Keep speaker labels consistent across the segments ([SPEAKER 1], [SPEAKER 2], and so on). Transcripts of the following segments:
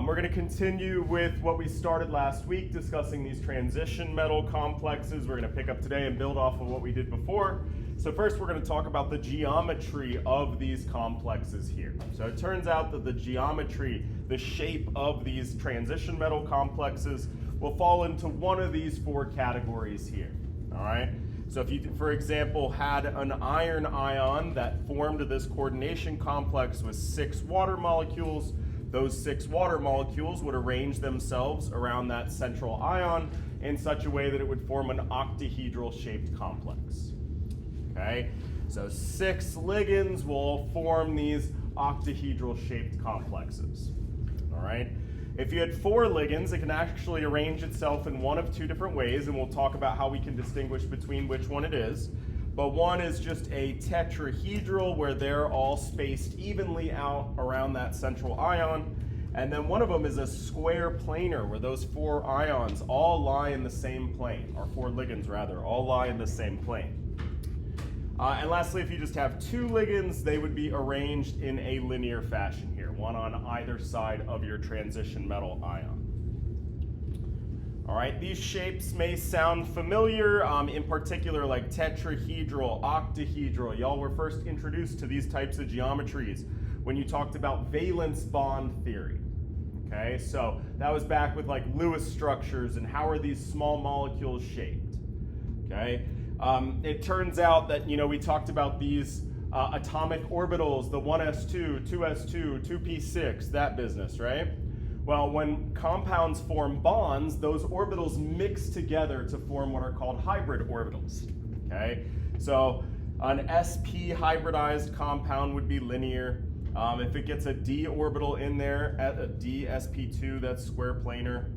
[SPEAKER 1] We're going to continue with what we started last week, discussing these transition metal complexes. We're going to pick up today and build off of what we did before. So first we're going to talk about the geometry of these complexes here. So it turns out that the geometry, the shape of these transition metal complexes will fall into one of these four categories here. All right. So if you, for example, had an iron ion that formed this coordination complex with 6 water molecules, those 6 water molecules would arrange themselves around that central ion in such a way that it would form an octahedral shaped complex. Okay, so 6 ligands will form these octahedral shaped complexes. All right, if you had 4 ligands, it can actually arrange itself in one of 2 different ways, and we'll talk about how we can distinguish between which one it is. But one is just a tetrahedral, where they're all spaced evenly out around that central ion. And then one of them is a square planar, where those 4 ions all lie in the same plane, or 4 ligands rather, all lie in the same plane. And lastly, if you just have 2 ligands, they would be arranged in a linear fashion here, one on either side of your transition metal ion. All right, these shapes may sound familiar, in particular like tetrahedral, octahedral. Y'all were first introduced to these types of geometries when you talked about valence bond theory. Okay, so that was back with like Lewis structures and how are these small molecules shaped. Okay, it turns out that, you know, we talked about these atomic orbitals, the 1s2, 2s2, 2p6, that business, right? Well, when compounds form bonds, those orbitals mix together to form what are called hybrid orbitals. Okay, so an sp hybridized compound would be linear. If it gets a d orbital in there, at a d sp2, that's square planar.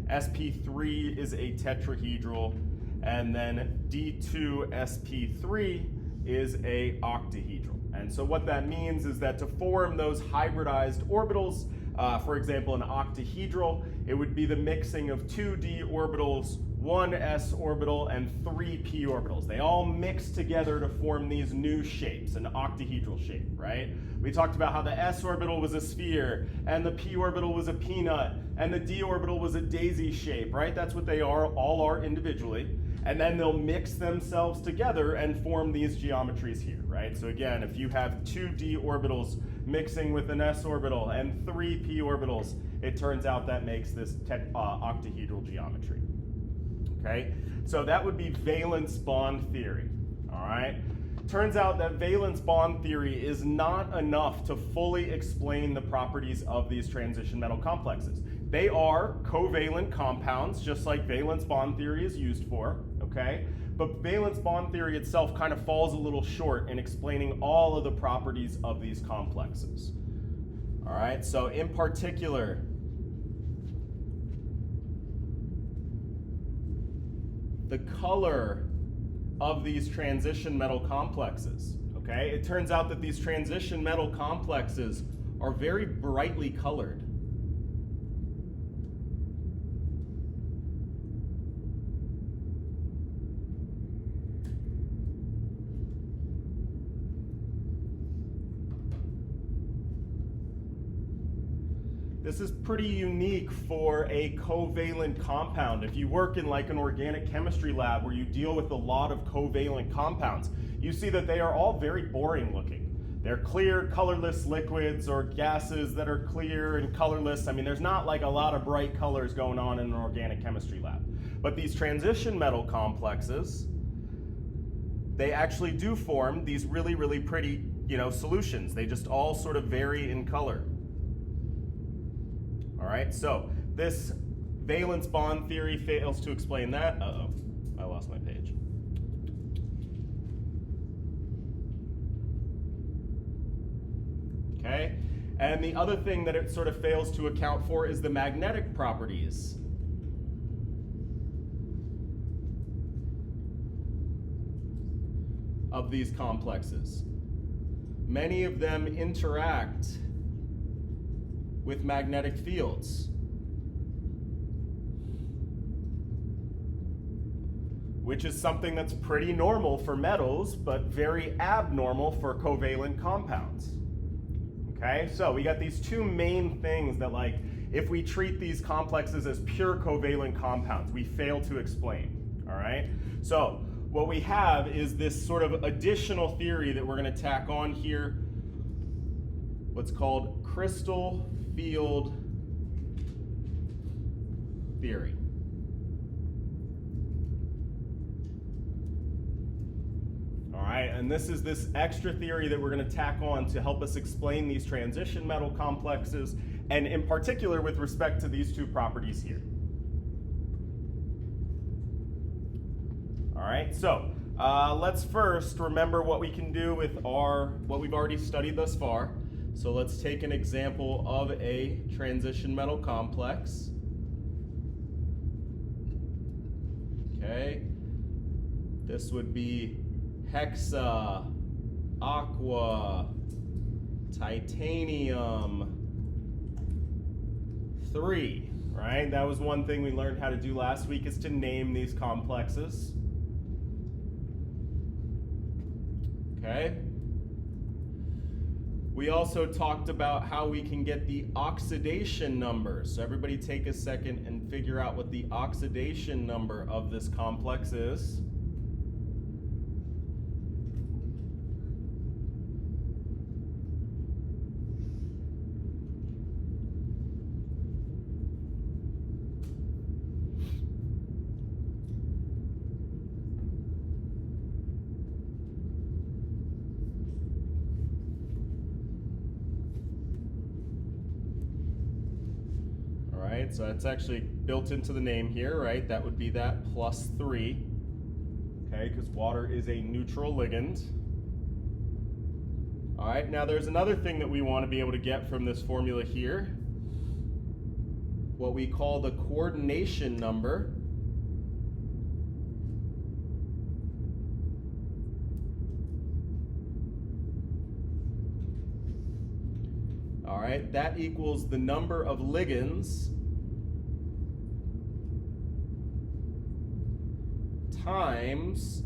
[SPEAKER 1] sp3 is a tetrahedral, and then d2 sp3 is a octahedral. And so what that means is that to form those hybridized orbitals, for example, an octahedral, it would be the mixing of 2 d orbitals, 1 s orbital, and 3 p orbitals. They all mix together to form these new shapes, an octahedral shape, right? We talked about how the s orbital was a sphere, and the p orbital was a peanut, and the d orbital was a daisy shape, right? That's what they all are individually. And then they'll mix themselves together and form these geometries here, right? So again, if you have 2 d orbitals mixing with an s orbital and 3 p orbitals, it turns out that makes this octahedral geometry. Okay, so that would be valence bond theory. All right, turns out that valence bond theory is not enough to fully explain the properties of these transition metal complexes. They are covalent compounds, just like valence bond theory is used for, okay? But valence bond theory itself kind of falls a little short in explaining all of the properties of these complexes. All right, so in particular, the color of these transition metal complexes, okay? It turns out that these transition metal complexes are very brightly colored. This is pretty unique for a covalent compound. If you work in like an organic chemistry lab where you deal with a lot of covalent compounds, you see that they are all very boring looking. They're clear, colorless liquids or gases that are clear and colorless. I mean, there's not like a lot of bright colors going on in an organic chemistry lab. But these transition metal complexes, they actually do form these really, really pretty, you know, solutions. They just all sort of vary in color. All right, so this valence bond theory fails to explain that. Uh-oh, I lost my page. Okay, and the other thing that it sort of fails to account for is the magnetic properties of these complexes. Many of them interact with magnetic fields, which is something that's pretty normal for metals, but very abnormal for covalent compounds. Okay, so we got these two main things that, like, if we treat these complexes as pure covalent compounds, we fail to explain, all right? So what we have is this sort of additional theory that we're going to tack on here, what's called crystal field theory. All right, and this is this extra theory that we're going to tack on to help us explain these transition metal complexes, and in particular with respect to these two properties here. All right, so let's first remember what we can do with what we've already studied thus far. So let's take an example of a transition metal complex. Okay, this would be hexa, aqua, titanium, 3, right? That was one thing we learned how to do last week, is to name these complexes. Okay. We also talked about how we can get the oxidation numbers. So everybody take a second and figure out what the oxidation number of this complex is. So it's actually built into the name here, right? That would be that +3, okay, because water is a neutral ligand. All right, now there's another thing that we want to be able to get from this formula here, what we call the coordination number. All right, that equals the number of ligands times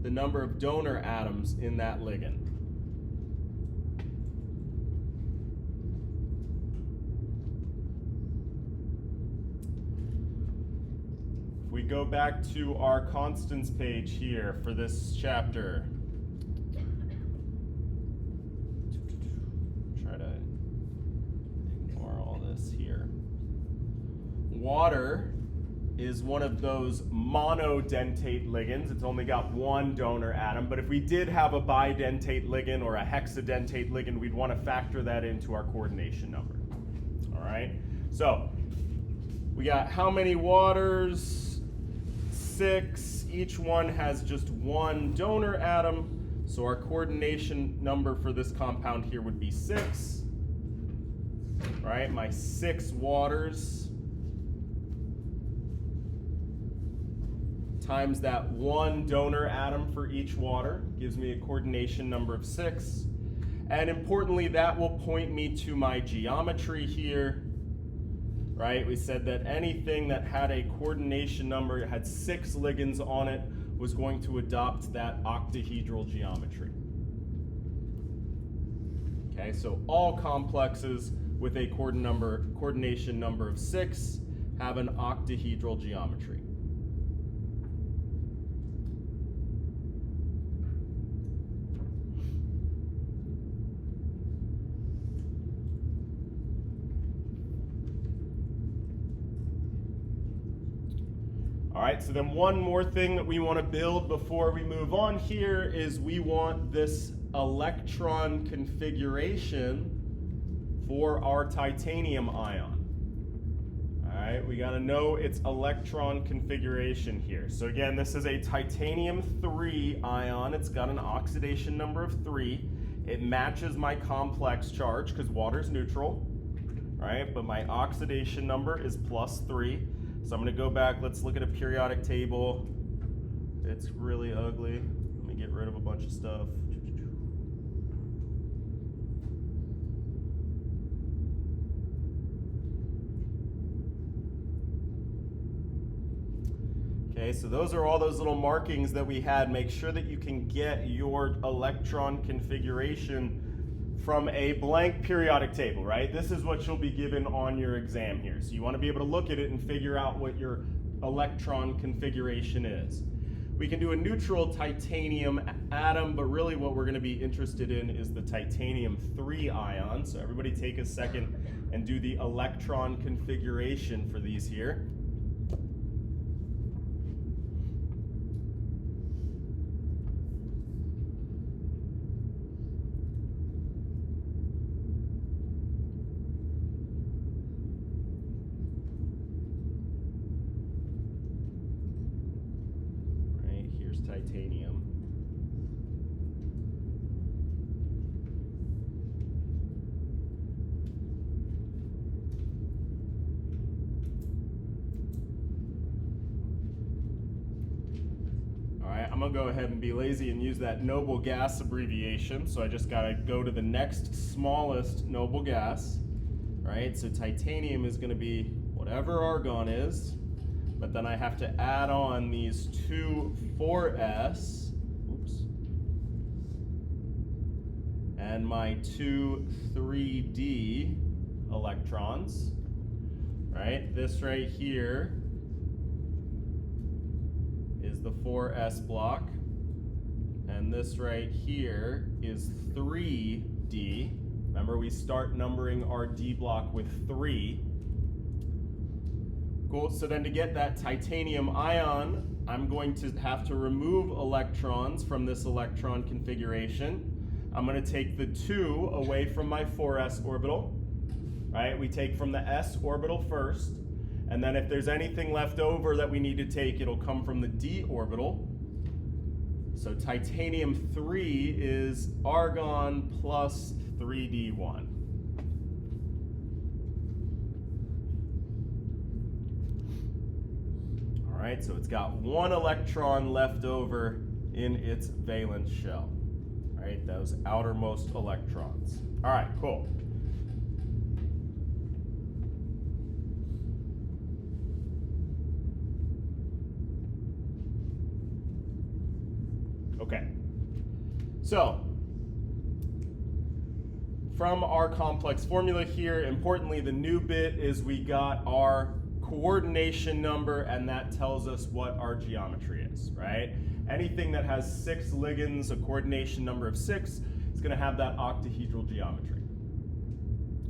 [SPEAKER 1] the number of donor atoms in that ligand. If we go back to our constants page here for this chapter, try to ignore all this here. Water is one of those monodentate ligands. It's only got one donor atom, but if we did have a bidentate ligand or a hexadentate ligand, we'd want to factor that into our coordination number. All right, so we got how many waters? 6. Each one has just one donor atom, so our coordination number for this compound here would be 6. All right, my 6 waters times that one donor atom for each water gives me a coordination number of 6. And importantly, that will point me to my geometry here, right? We said that anything that had a coordination number, had 6 ligands on it, was going to adopt that octahedral geometry. Okay, so all complexes with a coordination number of 6 have an octahedral geometry. All right, so then one more thing that we want to build before we move on here is we want this electron configuration for our titanium ion. All right, we got to know its electron configuration here. So again, this is a titanium 3 ion. It's got an oxidation number of 3. It matches my complex charge because water's neutral, right? But my oxidation number is +3. So I'm going to go back, let's look at a periodic table. It's really ugly. Let me get rid of a bunch of stuff. Okay, so those are all those little markings that we had. Make sure that you can get your electron configuration from a blank periodic table, right? This is what you'll be given on your exam here. So you want to be able to look at it and figure out what your electron configuration is. We can do a neutral titanium atom, but really what we're going to be interested in is the titanium-3 ion. So everybody take a second and do the electron configuration for these here. Titanium. All right, I'm gonna go ahead and be lazy and use that noble gas abbreviation. So I just gotta go to the next smallest noble gas, right? So titanium is gonna be whatever argon is, but then I have to add on these two 4s, and my two 3d electrons, right? This right here is the 4s block, and this right here is 3d. Remember, we start numbering our d block with 3. Cool, so then to get that titanium ion, I'm going to have to remove electrons from this electron configuration. I'm going to take the 2 away from my 4s orbital, right? We take from the s orbital first, and then if there's anything left over that we need to take, it'll come from the d orbital. So titanium-3 is argon plus 3d1. All right, so it's got 1 electron left over in its valence shell. Right, those outermost electrons. All right, cool. Okay, so from our complex formula here, importantly, the new bit is we got our coordination number, and that tells us what our geometry is, right? Anything that has 6 ligands, a coordination number of 6, is going to have that octahedral geometry.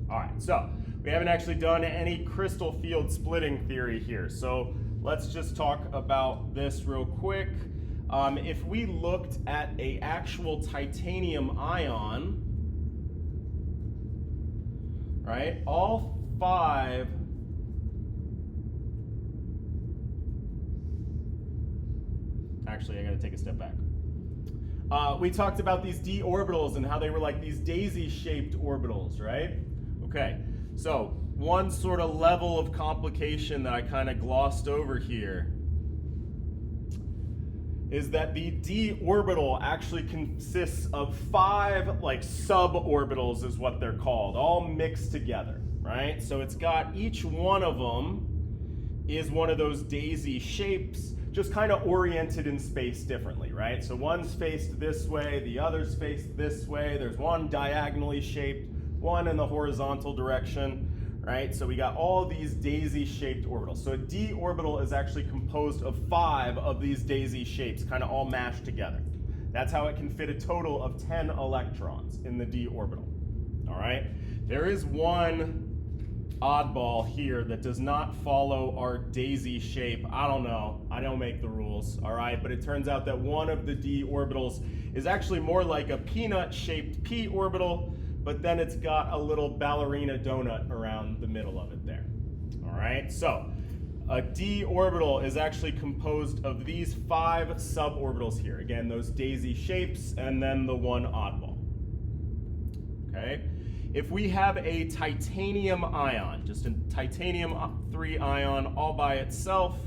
[SPEAKER 1] All right, so we haven't actually done any crystal field splitting theory here, so let's just talk about this real quick. If we looked at an actual titanium ion, right, all 5 actually, I gotta take a step back. We talked about these d orbitals and how they were like these daisy-shaped orbitals, right? Okay, so one sort of level of complication that I kind of glossed over here is that the d orbital actually consists of 5 like suborbitals is what they're called, all mixed together, right? So it's got each one of them is one of those daisy shapes, just kind of oriented in space differently, right? So one's faced this way, the other's faced this way, there's one diagonally shaped, one in the horizontal direction, right? So we got all these daisy-shaped orbitals. So a d orbital is actually composed of 5 of these daisy shapes, kind of all mashed together. That's how it can fit a total of 10 electrons in the d orbital, all right? There is one oddball here that does not follow our daisy shape. I don't know, I don't make the rules, all right? But it turns out that one of the d orbitals is actually more like a peanut-shaped p orbital, but then it's got a little ballerina donut around the middle of it there, all right? So a d orbital is actually composed of these 5 suborbitals here. Again, those daisy shapes and then the one oddball, okay? If we have a titanium ion, just a titanium-3 ion all by itself,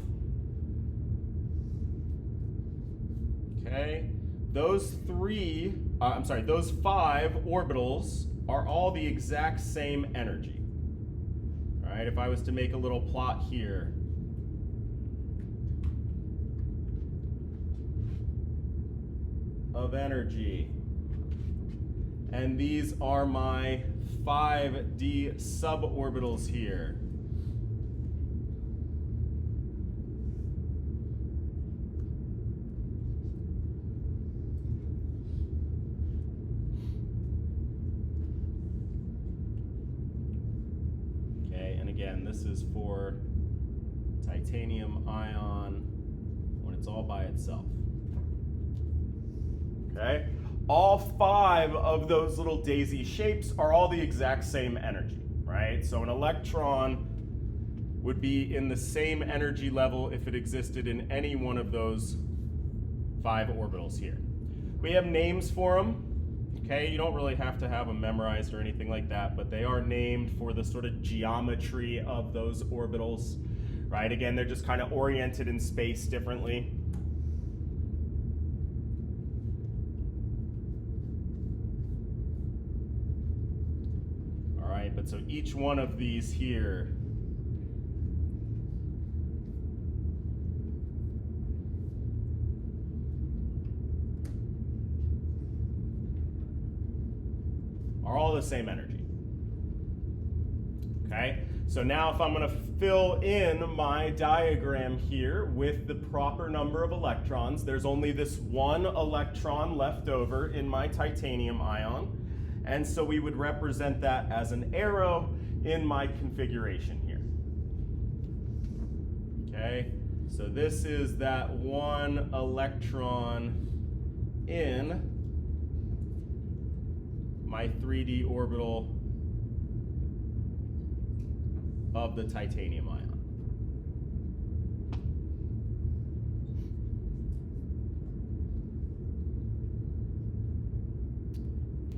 [SPEAKER 1] okay, those 5 orbitals are all the exact same energy. All right, if I was to make a little plot here, of energy, And these are my 5d suborbitals here. Okay, and again, this is for titanium ion when it's all by itself. Okay? All 5 of those little daisy shapes are all the exact same energy, right? So an electron would be in the same energy level if it existed in any one of those 5 orbitals here. We have names for them, okay? You don't really have to have them memorized or anything like that, but they are named for the sort of geometry of those orbitals, right? Again, they're just kind of oriented in space differently. But so each one of these here are all the same energy. Okay, so now if I'm going to fill in my diagram here with the proper number of electrons, there's only this one electron left over in my titanium ion. And so we would represent that as an arrow in my configuration here. Okay, so this is that one electron in my 3d orbital of the titanium ion.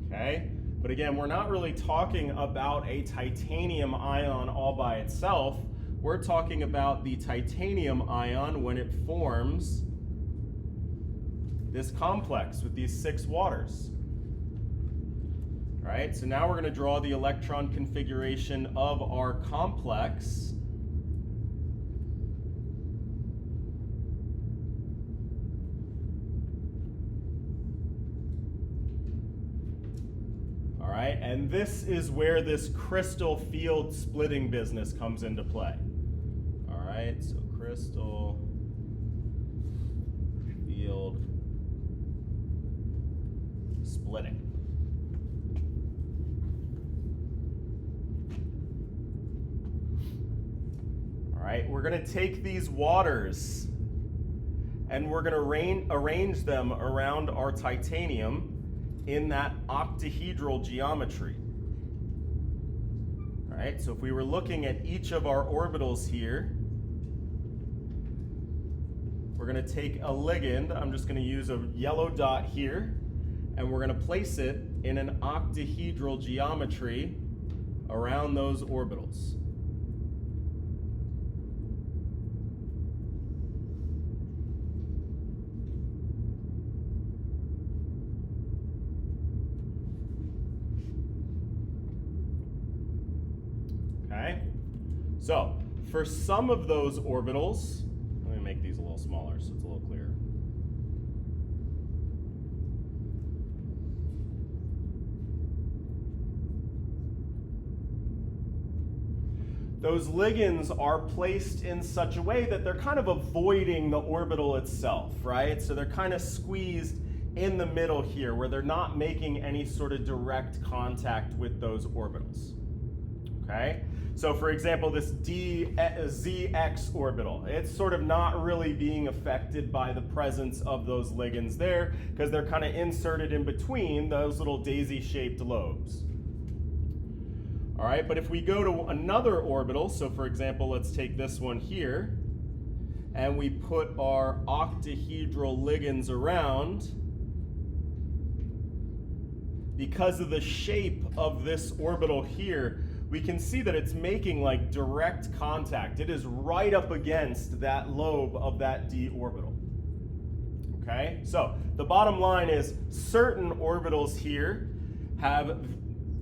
[SPEAKER 1] Okay, but again, we're not really talking about a titanium ion all by itself. We're talking about the titanium ion when it forms this complex with these 6 waters. All right, so now we're going to draw the electron configuration of our complex. And this is where this crystal field splitting business comes into play. All right, so crystal field splitting. All right, we're going to take these waters and we're going to arrange them around our titanium in that octahedral geometry. All right, so if we were looking at each of our orbitals here, we're going to take a ligand. I'm just going to use a yellow dot here, and we're going to place it in an octahedral geometry around those orbitals. So, for some of those orbitals, let me make these a little smaller so it's a little clearer. Those ligands are placed in such a way that they're kind of avoiding the orbital itself, right? So they're kind of squeezed in the middle here where they're not making any sort of direct contact with those orbitals, okay? So for example, this ZX orbital, it's sort of not really being affected by the presence of those ligands there because they're kind of inserted in between those little daisy-shaped lobes. All right, but if we go to another orbital, so for example, let's take this one here, and we put our octahedral ligands around, because of the shape of this orbital here, we can see that it's making like direct contact. It is right up against that lobe of that d orbital. Okay, so the bottom line is certain orbitals here have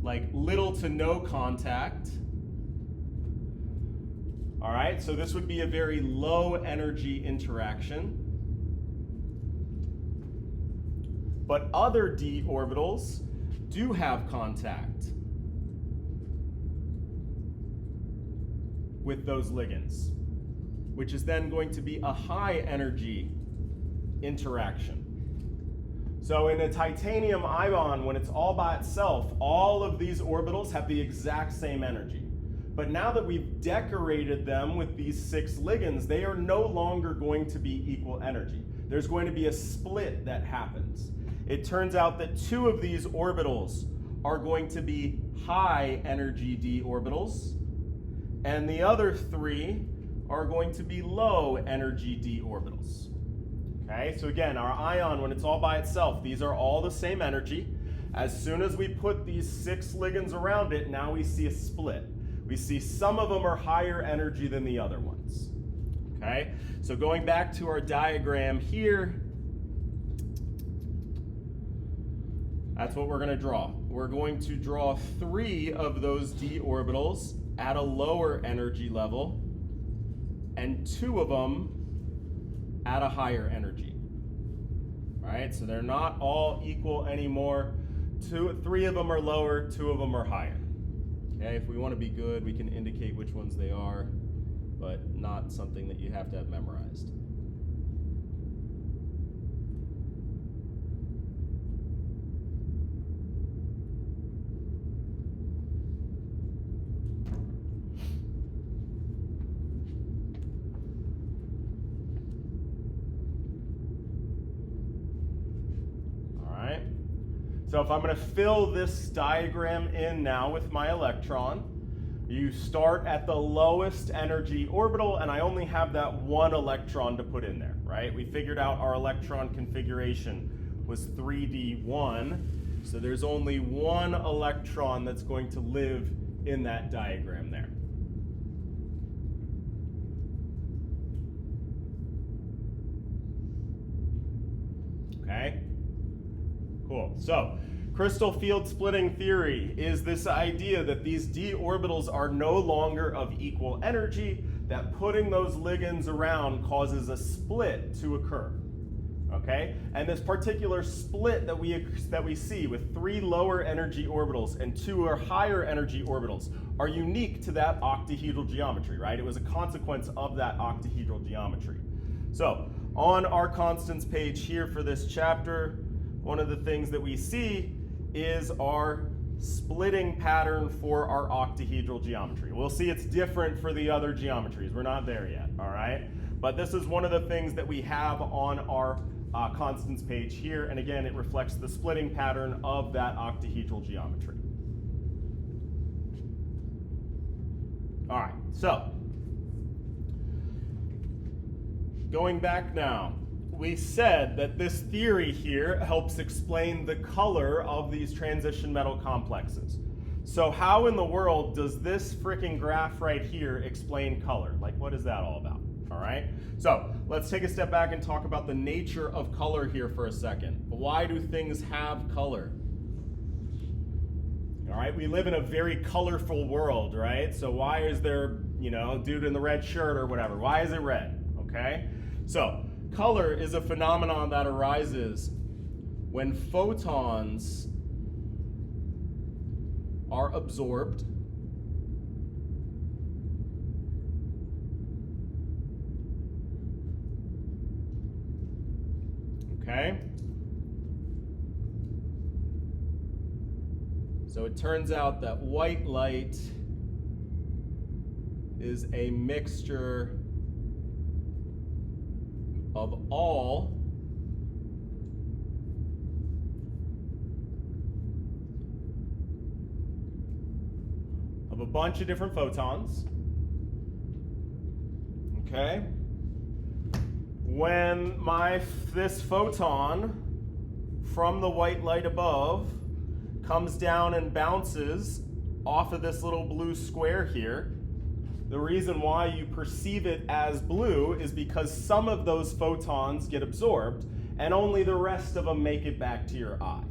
[SPEAKER 1] like little to no contact. All right, so this would be a very low energy interaction. But other d orbitals do have contact with those ligands, which is then going to be a high energy interaction. So in a titanium ion, when it's all by itself, all of these orbitals have the exact same energy. But now that we've decorated them with these 6 ligands, they are no longer going to be equal energy. There's going to be a split that happens. It turns out that 2 of these orbitals are going to be high energy d orbitals, and the other 3 are going to be low energy d orbitals. Okay, so again, our ion, when it's all by itself, these are all the same energy. As soon as we put these 6 ligands around it, now we see a split. We see some of them are higher energy than the other ones. Okay, so going back to our diagram here, that's what we're going to draw. We're going to draw 3 of those d orbitals at a lower energy level and 2 of them at a higher energy. All right, so they're not all equal anymore. 3 of them are lower, 2 of them are higher. Okay, if we want to be good, we can indicate which ones they are, but not something that you have to have memorized. So if I'm going to fill this diagram in now with my electron, you start at the lowest energy orbital, and I only have that 1 electron to put in there, right? We figured out our electron configuration was 3d1, so there's only 1 electron that's going to live in that diagram there. Okay? Cool. So, crystal field splitting theory is this idea that these d orbitals are no longer of equal energy, that putting those ligands around causes a split to occur. Okay? And this particular split that we see with 3 lower energy orbitals and 2 higher energy orbitals are unique to that octahedral geometry, right? It was a consequence of that octahedral geometry. So, on our constants page here for this chapter, one of the things that we see is our splitting pattern for our octahedral geometry. We'll see it's different for the other geometries. We're not there yet, all right? But this is one of the things that we have on our constants page here, and again, it reflects the splitting pattern of that octahedral geometry. All right, so going back now, we said that this theory here helps explain the color of these transition metal complexes. So how in the world does this freaking graph right here explain color? Like, what is that all about? All right, so let's take a step back and talk about the nature of color here for a second. Why do things have color? All right, we live in a very colorful world, right? So why is there, dude in the red shirt or whatever? Why is it red? Okay, so color is a phenomenon that arises when photons are absorbed okay? So it turns out that white light is a mixture of all of a bunch of different photons, okay? When this photon from the white light above comes down and bounces off of this little blue square here, the reason why you perceive it as blue is because some of those photons get absorbed and only the rest of them make it back to your eye,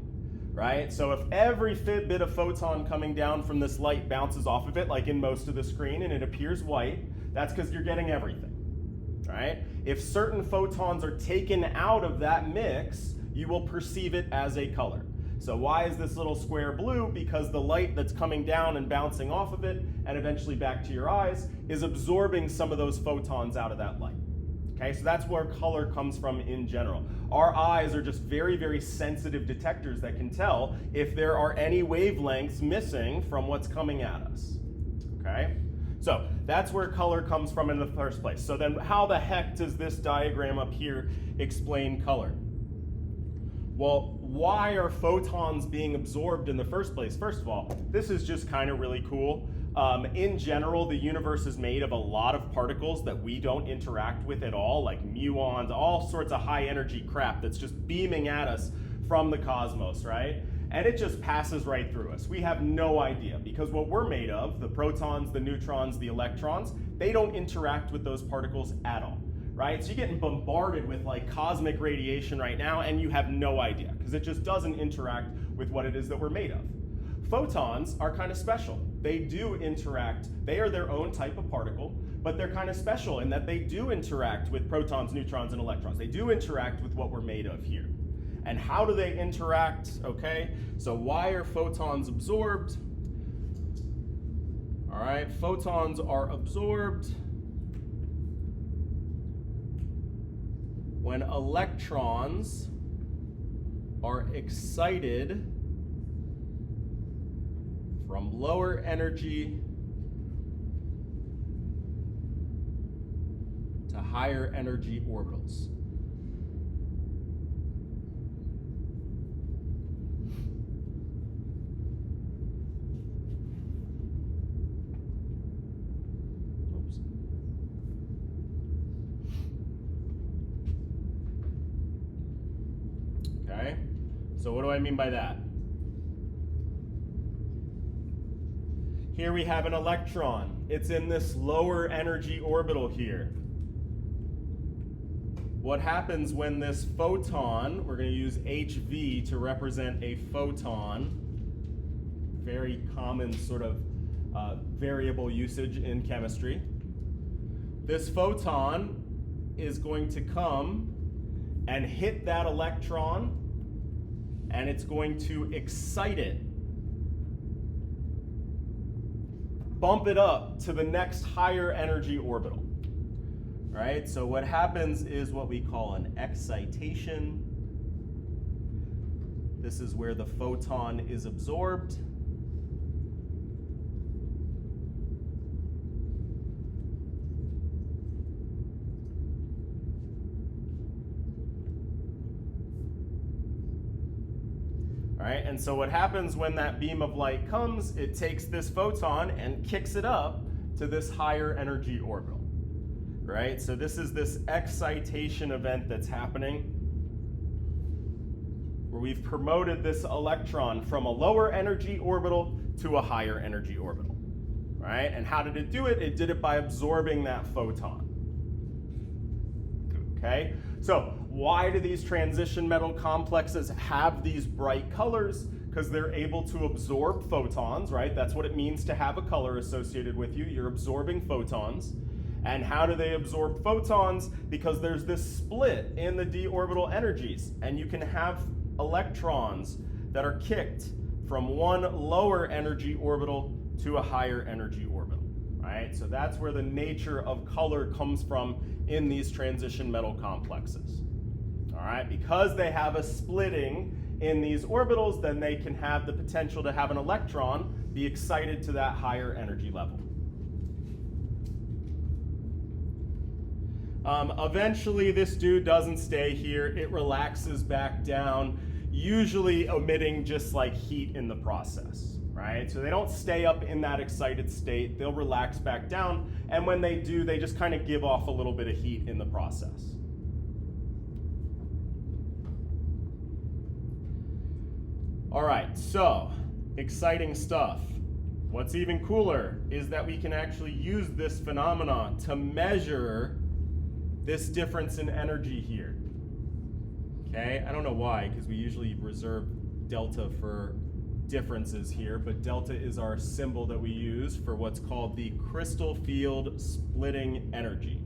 [SPEAKER 1] right? So if every bit of photon coming down from this light bounces off of it, like in most of the screen, and it appears white, that's because you're getting everything, right? If certain photons are taken out of that mix, you will perceive it as a color. So why is this little square blue? Because the light that's coming down and bouncing off of it and eventually back to your eyes is absorbing some of those photons out of that light. Okay, so that's where color comes from in general. Our eyes are just very, very sensitive detectors that can tell if there are any wavelengths missing from what's coming at us. Okay, so that's where color comes from in the first place. So then how the heck does this diagram up here explain color? Well, why are photons being absorbed in the first place? First of all, this is just kind of really cool. In general, the universe is made of a lot of particles that we don't interact with at all, like muons, all sorts of high energy crap that's just beaming at us from the cosmos, right? And it just passes right through us. We have no idea, because what we're made of, the protons, the neutrons, the electrons, they don't interact with those particles at all. Right? So you're getting bombarded with like cosmic radiation right now and you have no idea because it just doesn't interact with what it is that we're made of. Photons are kind of special. They do interact. They are their own type of particle, but they're kind of special in that they do interact with protons, neutrons, and electrons. They do interact with what we're made of here. And how do they interact? Okay, so why are photons absorbed? All right, photons are absorbed when electrons are excited from lower energy to higher energy orbitals. Okay, so what do I mean by that? Here we have an electron. It's in this lower energy orbital here. What happens when this photon, we're going to use HV to represent a photon, very common sort of variable usage in chemistry. This photon is going to come and hit that electron, and it's going to excite it, bump it up to the next higher energy orbital. Right? So what happens is what we call an excitation. This is where the photon is absorbed. All right, and so what happens when that beam of light comes, it takes this photon and kicks it up to this higher energy orbital. Right, so this is this excitation event that's happening where we've promoted this electron from a lower energy orbital to a higher energy orbital. Right, and how did it do it? It did it by absorbing that photon. Okay, so why do these transition metal complexes have these bright colors? Because they're able to absorb photons, right? That's what it means to have a color associated with you. You're absorbing photons. And how do they absorb photons? Because there's this split in the d orbital energies, and you can have electrons that are kicked from one lower energy orbital to a higher energy orbital, right? So that's where the nature of color comes from in these transition metal complexes. All right, because they have a splitting in these orbitals, then they can have the potential to have an electron be excited to that higher energy level. Eventually, this dude doesn't stay here. It relaxes back down, usually emitting just like heat in the process, right? So they don't stay up in that excited state. They'll relax back down, and when they do, they just kind of give off a little bit of heat in the process. All right, so exciting stuff. What's even cooler is that we can actually use this phenomenon to measure this difference in energy here. Okay, I don't know why, because we usually reserve delta for differences here, but delta is our symbol that we use for what's called the crystal field splitting energy.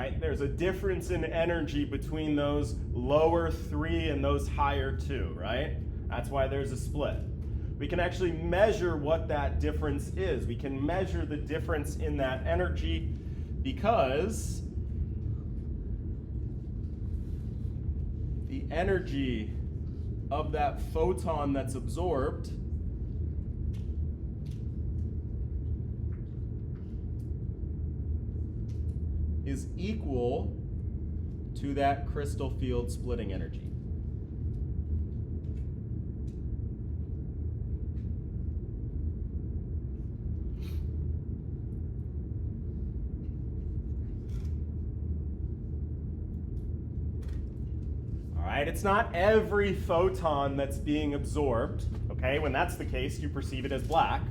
[SPEAKER 1] right? There's a difference in energy between those lower 3 and those higher 2, right? That's why there's a split. We can actually measure what that difference is. We can measure the difference in that energy because the energy of that photon that's absorbed is equal to that crystal field splitting energy. It's not every photon that's being absorbed, okay? When that's the case, you perceive it as black,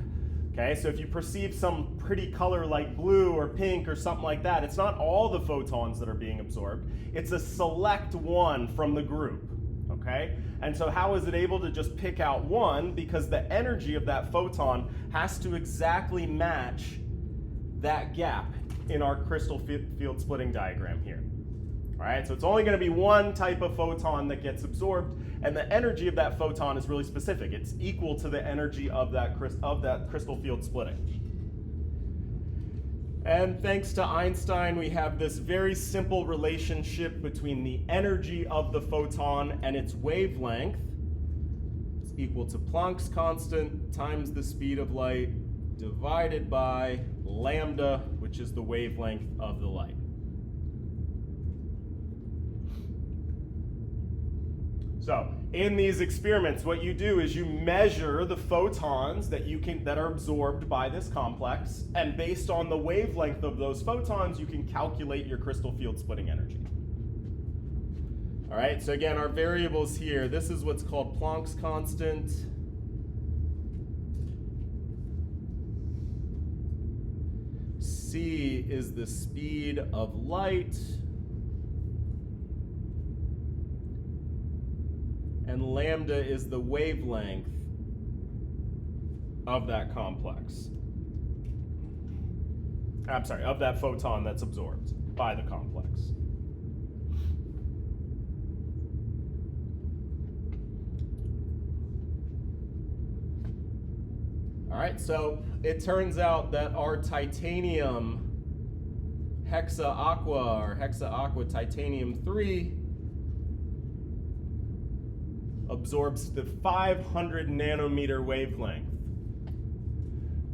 [SPEAKER 1] okay? So if you perceive some pretty color like blue or pink or something like that, it's not all the photons that are being absorbed. It's a select one from the group, okay? And so how is it able to just pick out one? Because the energy of that photon has to exactly match that gap in our crystal field splitting diagram here. All right, so it's only going to be one type of photon that gets absorbed, and the energy of that photon is really specific. It's equal to the energy of that crystal field splitting. And thanks to Einstein, we have this very simple relationship between the energy of the photon and its wavelength. It's equal to Planck's constant times the speed of light divided by lambda, which is the wavelength of the light. So in these experiments, what you do is you measure the photons that are absorbed by this complex, and based on the wavelength of those photons, you can calculate your crystal field splitting energy. All right, so again, our variables here, this is what's called Planck's constant. C is the speed of light. And lambda is the wavelength of that complex. I'm sorry, of that photon that's absorbed by the complex. All right, so it turns out that our titanium hexa-aqua, or hexa-aqua titanium 3, absorbs the 500 nanometer wavelength,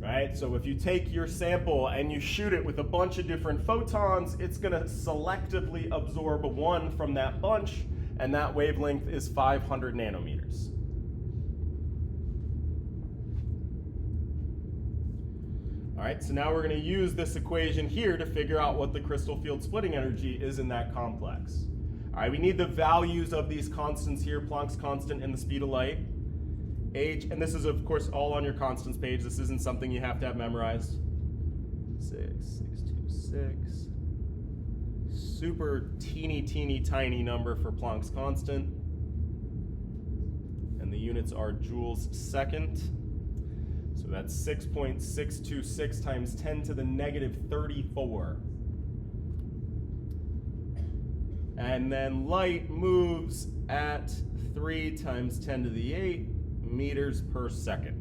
[SPEAKER 1] right? So if you take your sample and you shoot it with a bunch of different photons, it's going to selectively absorb one from that bunch, and that wavelength is 500 nanometers. All right, so now we're going to use this equation here to figure out what the crystal field splitting energy is in that complex. All right, we need the values of these constants here, Planck's constant and the speed of light. H, and this is of course all on your constants page. This isn't something you have to have memorized. 6.626. Super teeny tiny number for Planck's constant. And the units are joules second. So that's 6.626 times 10 to the negative 34. And then light moves at 3 times 10 to the 8 meters per second.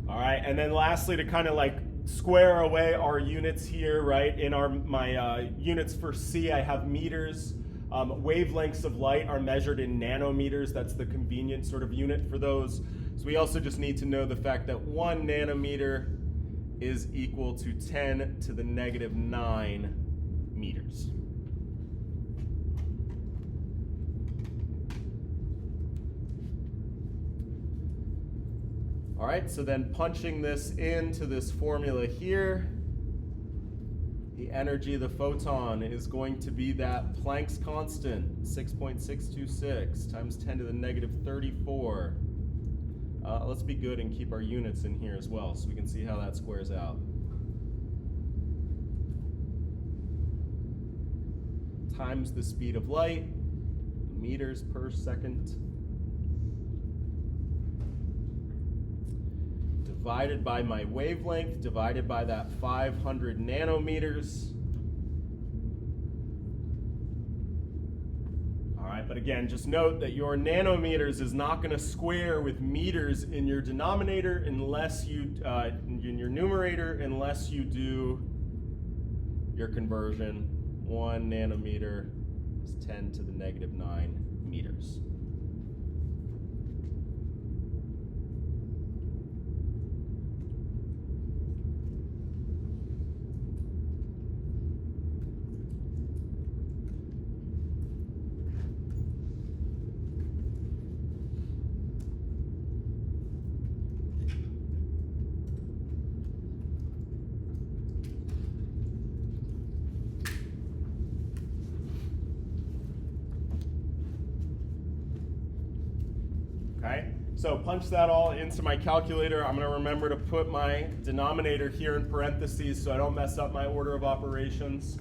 [SPEAKER 1] All right, and then lastly, to kind of like square away our units here, right? In my units for C, I have meters. Wavelengths of light are measured in nanometers. That's the convenient sort of unit for those. So we also just need to know the fact that 1 nanometer is equal to 10 to the negative 9 meters. All right, so then punching this into this formula here, the energy of the photon is going to be that Planck's constant, 6.626 times 10 to the negative 34. Let's be good and keep our units in here as well so we can see how that squares out. Times the speed of light, meters per second. divided by my wavelength, divided by that 500 nanometers. All right, but again, just note that your nanometers is not going to square with meters in your denominator unless you, in your numerator, unless you do your conversion. 1 nanometer is 10 to the negative 9 meters. Okay, so punch that all into my calculator. I'm going to remember to put my denominator here in parentheses so I don't mess up my order of operations.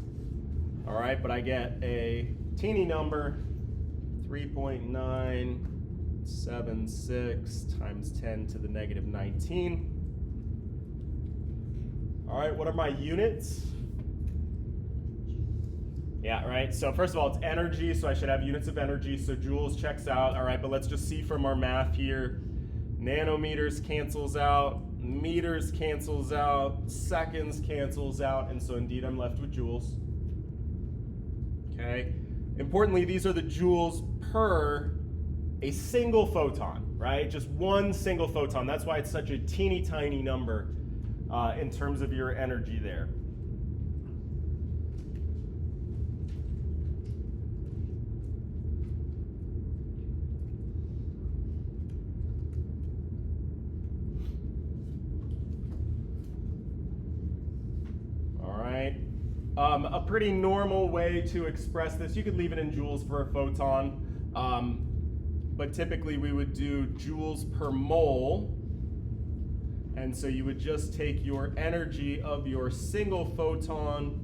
[SPEAKER 1] All right, but I get a teeny number, 3.976 times 10 to the negative 19. All right, what are my units? Yeah, right, so first of all, it's energy, so I should have units of energy, so joules checks out. All right, but let's just see from our math here. Nanometers cancels out, meters cancels out, seconds cancels out, and so indeed I'm left with joules. Okay, importantly, these are the joules per a single photon, right? Just one single photon. That's why it's such a teeny tiny number in terms of your energy there. A pretty normal way to express this, you could leave it in joules for a photon, but typically we would do joules per mole. And so you would just take your energy of your single photon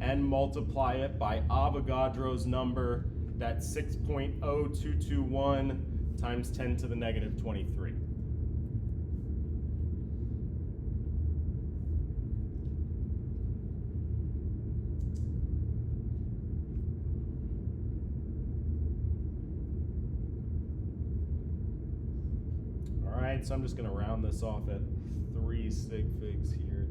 [SPEAKER 1] and multiply it by Avogadro's number, that's 6.0221 times 10 to the negative 23. So I'm just going to round this off at 3 sig figs here.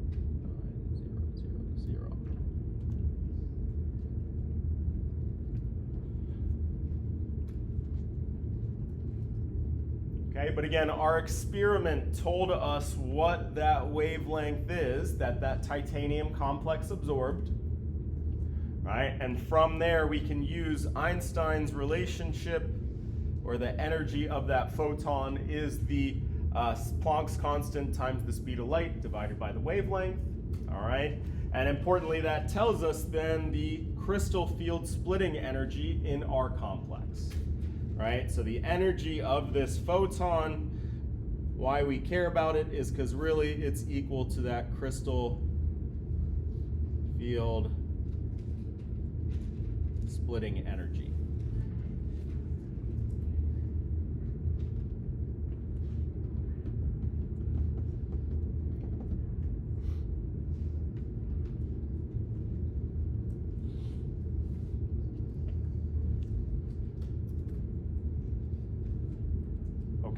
[SPEAKER 1] 9,000. Okay, but again, our experiment told us what that wavelength is that titanium complex absorbed. Right? And from there, we can use Einstein's relationship, or the energy of that photon is the Planck's constant times the speed of light divided by the wavelength, all right? And importantly, that tells us then the crystal field splitting energy in our complex, right? So the energy of this photon, why we care about it is because really it's equal to that crystal field splitting energy.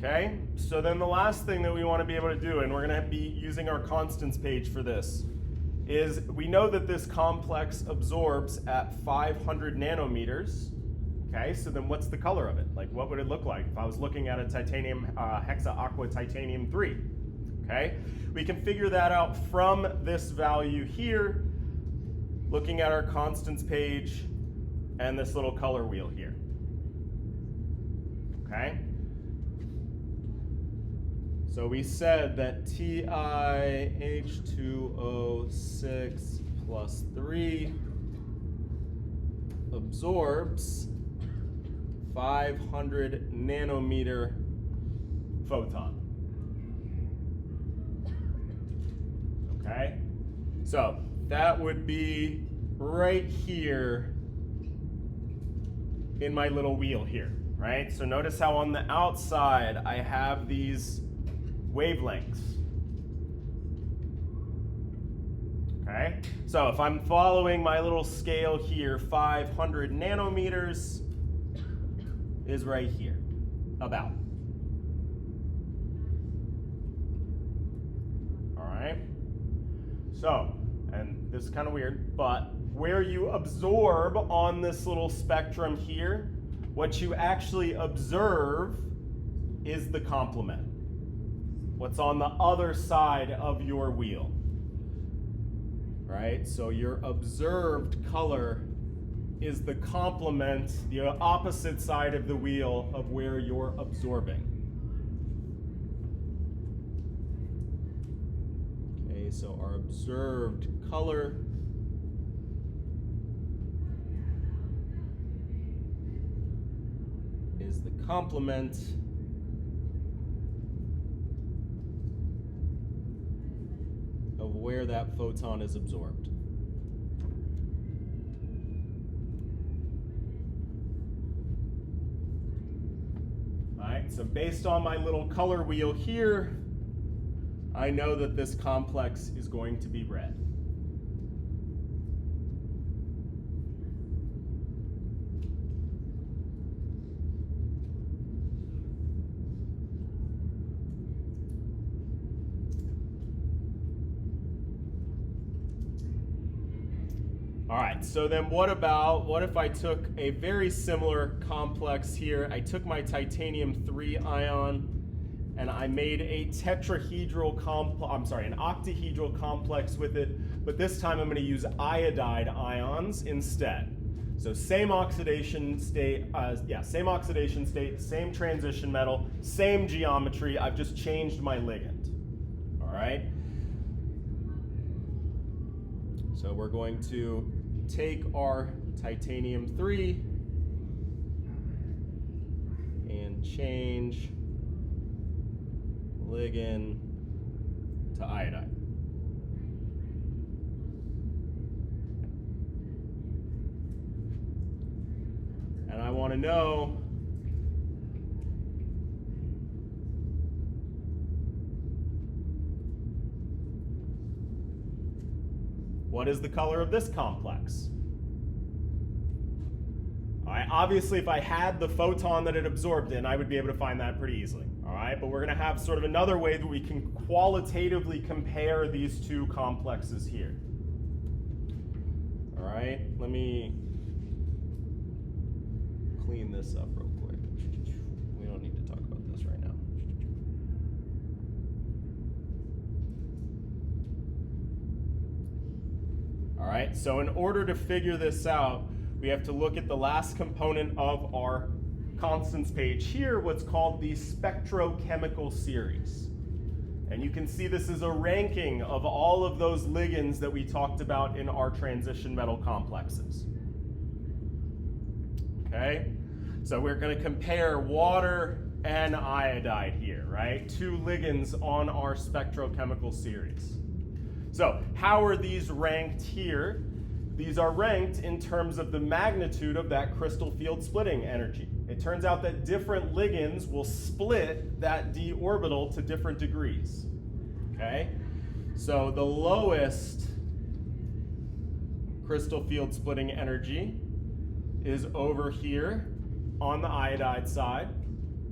[SPEAKER 1] Okay, so then the last thing that we want to be able to do, and we're going to be using our constants page for this, is we know that this complex absorbs at 500 nanometers. Okay, so then what's the color of it? Like, what would it look like if I was looking at a titanium hexa-aqua titanium 3? Okay, we can figure that out from this value here, looking at our constants page and this little color wheel here. Okay. So we said that TiH2O6 plus 3 absorbs 500 nanometer photon. Okay? So that would be right here in my little wheel here, right? So notice how on the outside I have these wavelengths, Okay, so if I'm following my little scale here, 500 nanometers is right here, about. All right, so, and this is kind of weird, but where you absorb on this little spectrum here, what you actually observe is the complement. What's on the other side of your wheel. Right? So your observed color is the complement, the opposite side of the wheel of where you're absorbing. Okay, so our observed color is the complement of where that photon is absorbed. All right, so based on my little color wheel here, I know that this complex is going to be red. All right, so then what if I took a very similar complex here? I took my titanium-3 ion and I made a an octahedral complex with it, but this time I'm going to use iodide ions instead. So same oxidation state, same transition metal, same geometry, I've just changed my ligand. All right? So we're going to take our titanium-3 and change ligand to iodide. And I want to know what is the color of this complex? All right, obviously if I had the photon that it absorbed in, I would be able to find that pretty easily. All right, but we're going to have sort of another way that we can qualitatively compare these two complexes here. All right, let me clean this up real quick. We don't need to talk about this right now. All right, so in order to figure this out, we have to look at the last component of our constants page here, what's called the spectrochemical series. And you can see this is a ranking of all of those ligands that we talked about in our transition metal complexes. Okay, so we're going to compare water and iodide here, right? Two ligands on our spectrochemical series. So how are these ranked here? These are ranked in terms of the magnitude of that crystal field splitting energy. It turns out that different ligands will split that d orbital to different degrees. Okay? So the lowest crystal field splitting energy is over here on the iodide side.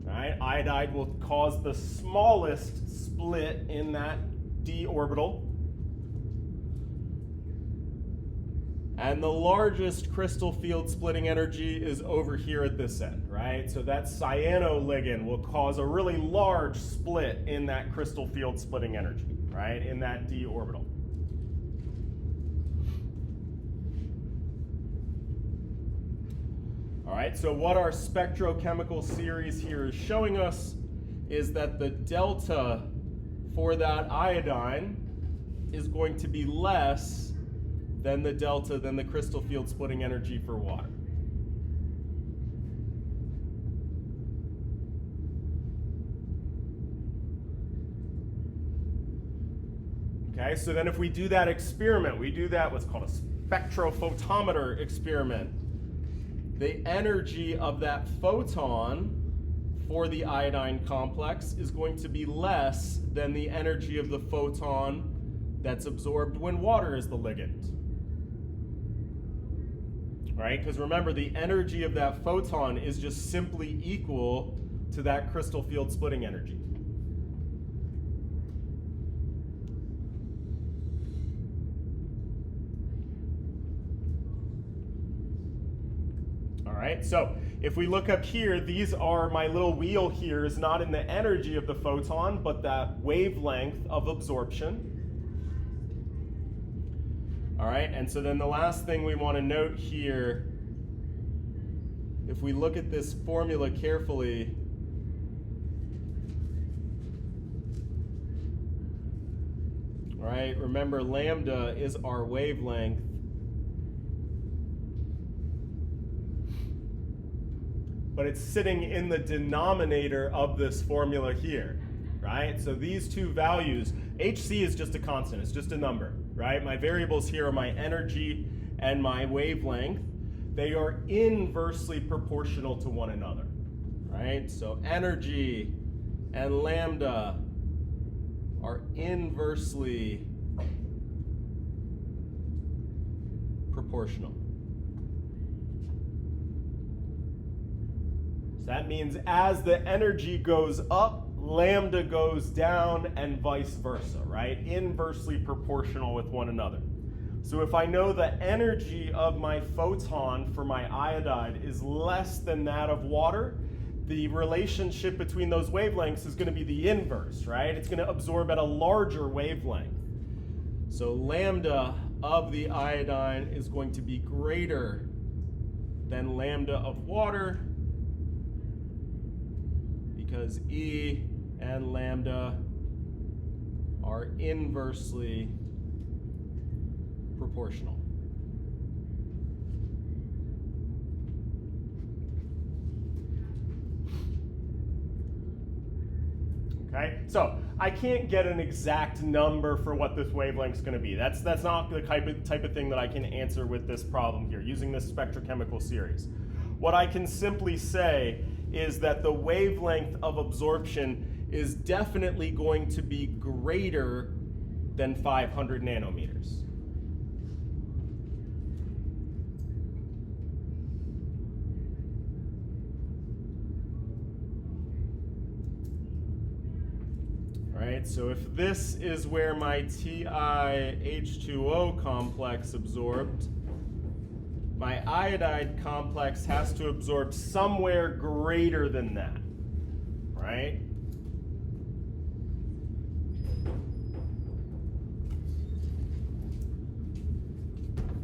[SPEAKER 1] Right? Iodide will cause the smallest split in that d orbital. And the largest crystal field splitting energy is over here at this end, right? So that cyanoligand will cause a really large split in that crystal field splitting energy, right? In that d orbital. All right, so what our spectrochemical series here is showing us is that the delta for that iodine is going to be less than the delta, than the crystal field splitting energy for water. Okay, so then if we do that experiment, we do that what's called a spectrophotometer experiment. The energy of that photon for the iodine complex is going to be less than the energy of the photon that's absorbed when water is the ligand. Right? Because remember, the energy of that photon is just simply equal to that crystal field splitting energy. All right, so if we look up here, these are my little wheel here is not in the energy of the photon, but that wavelength of absorption. All right, and so then the last thing we want to note here, if we look at this formula carefully, all right, remember lambda is our wavelength. But it's sitting in the denominator of this formula here, right? So these two values, Hc is just a constant, it's just a number, right? My variables here are my energy and my wavelength. They are inversely proportional to one another, right? So energy and lambda are inversely proportional. So that means as the energy goes up, lambda goes down and vice versa, right? Inversely proportional with one another. So if I know the energy of my photon for my iodide is less than that of water, the relationship between those wavelengths is going to be the inverse, right? It's going to absorb at a larger wavelength. So lambda of the iodine is going to be greater than lambda of water because E and lambda are inversely proportional. Okay, so I can't get an exact number for what this wavelength is going to be. That's not the type of thing that I can answer with this problem here using this spectrochemical series. What I can simply say is that the wavelength of absorption is definitely going to be greater than 500 nanometers. Right, so if this is where my TiH2O complex absorbed, my iodide complex has to absorb somewhere greater than that, right?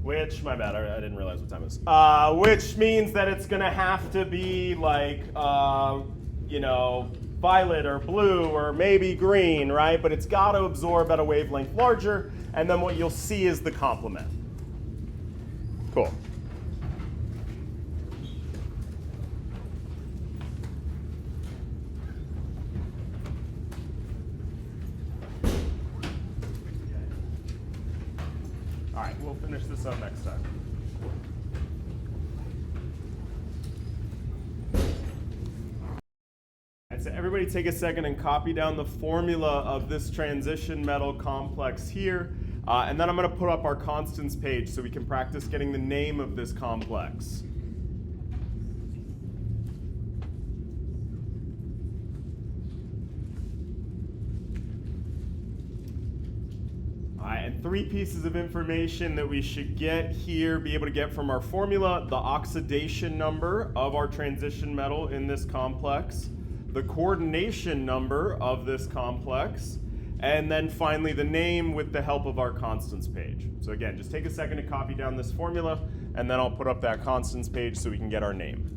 [SPEAKER 1] Which, my bad, I didn't realize what time it is. Which means that it's gonna have to be like, you know, violet or blue or maybe green, right? But it's got to absorb at a wavelength larger, and then what you'll see is the complement. Cool. All right, we'll finish this up next time. So everybody take a second and copy down the formula of this transition metal complex here. And then I'm going to put up our constants page so we can practice getting the name of this complex. All right, and three pieces of information that we should get here, be able to get from our formula: the oxidation number of our transition metal in this complex, the coordination number of this complex, and then finally the name with the help of our constants page. So again, just take a second to copy down this formula, and then I'll put up that constants page so we can get our name.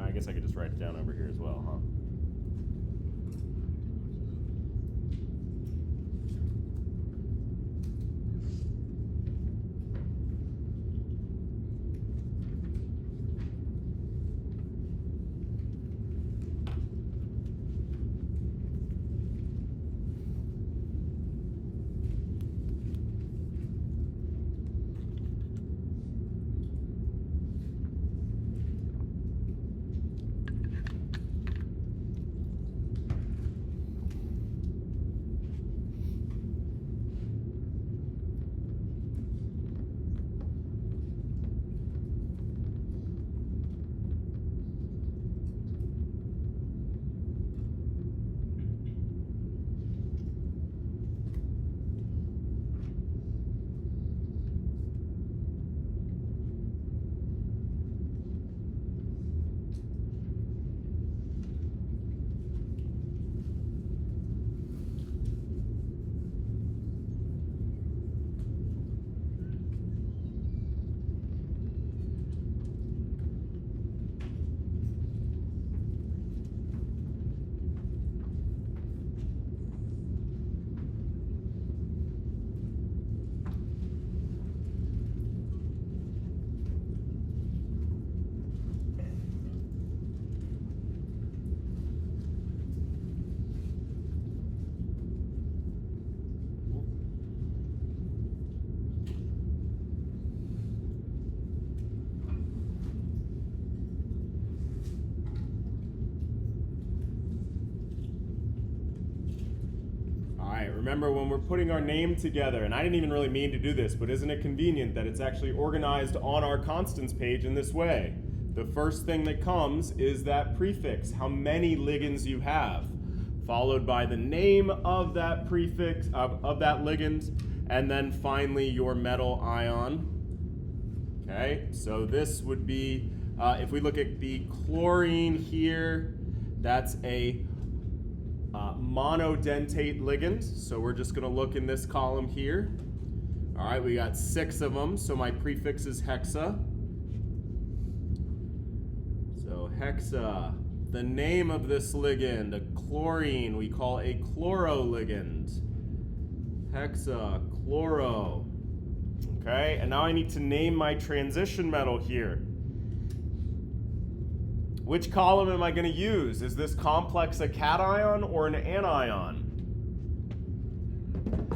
[SPEAKER 1] I guess I could just write it down over here as well, huh? remember when we're putting our name together, and I didn't even really mean to do this, but isn't it convenient that it's actually organized on our constants page in this way? The first thing that comes is that prefix, how many ligands you have, followed by the name of that prefix, of that ligand, and then finally your metal ion. Okay, so this would be, if we look at the chlorine here, that's a monodentate ligand. So we're just gonna look in this column here. All right, we got 6 of them, so my prefix is hexa. So hexa, the name of this ligand, a chlorine, we call a chloroligand. Hexachloro. Okay, and now I need to name my transition metal here. Which column am I going to use? Is this complex a cation or an anion?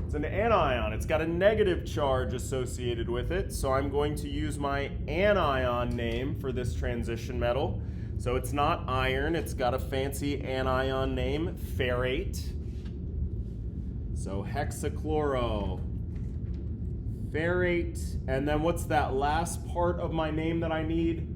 [SPEAKER 1] It's an anion. It's got a negative charge associated with it, so I'm going to use my anion name for this transition metal. So it's not iron, it's got a fancy anion name, ferrate. So hexachloro, ferrate, and then what's that last part of my name that I need?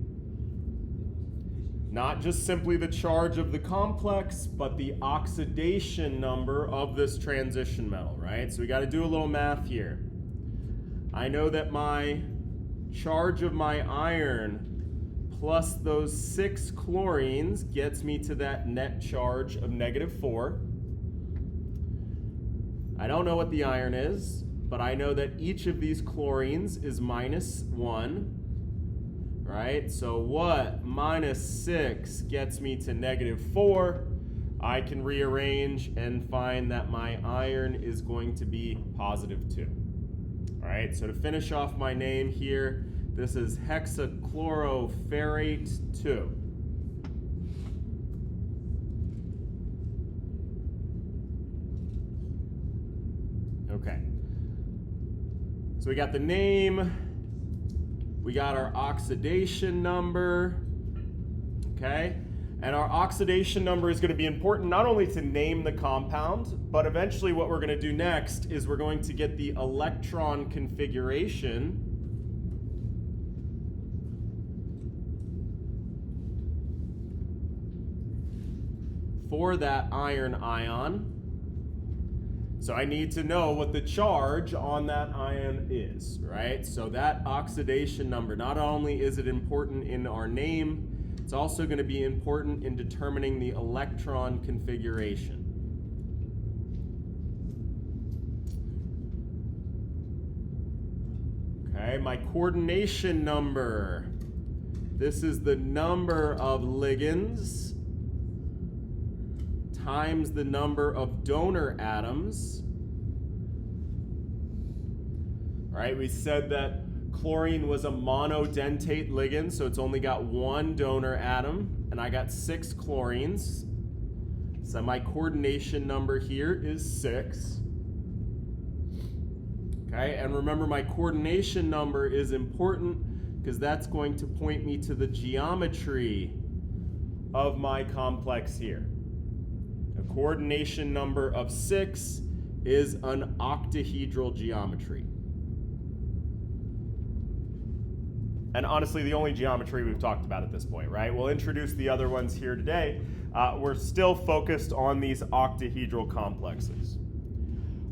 [SPEAKER 1] Not just simply the charge of the complex, but the oxidation number of this transition metal, right? So we got to do a little math here. I know that my charge of my iron plus those 6 chlorines gets me to that net charge of -4. I don't know what the iron is, but I know that each of these chlorines is -1, right? So what -6 gets me to -4? I can rearrange and find that my iron is going to be +2. All right, so to finish off my name here, this is hexachloroferrate 2. Okay. So we got the name, we got our oxidation number, okay? And our oxidation number is going to be important not only to name the compound, but eventually what we're going to do next is we're going to get the electron configuration for that iron ion. So I need to know what the charge on that ion is, right? So that oxidation number, not only is it important in our name, it's also going to be important in determining the electron configuration. Okay, my coordination number. This is the number of ligands times the number of donor atoms. All right, we said that chlorine was a monodentate ligand, so it's only got 1 donor atom, and I got 6 chlorines. So my coordination number here is 6. Okay, and remember my coordination number is important because that's going to point me to the geometry of my complex here. A coordination number of 6 is an octahedral geometry. And honestly, the only geometry we've talked about at this point, right? We'll introduce the other ones here today. We're still focused on these octahedral complexes.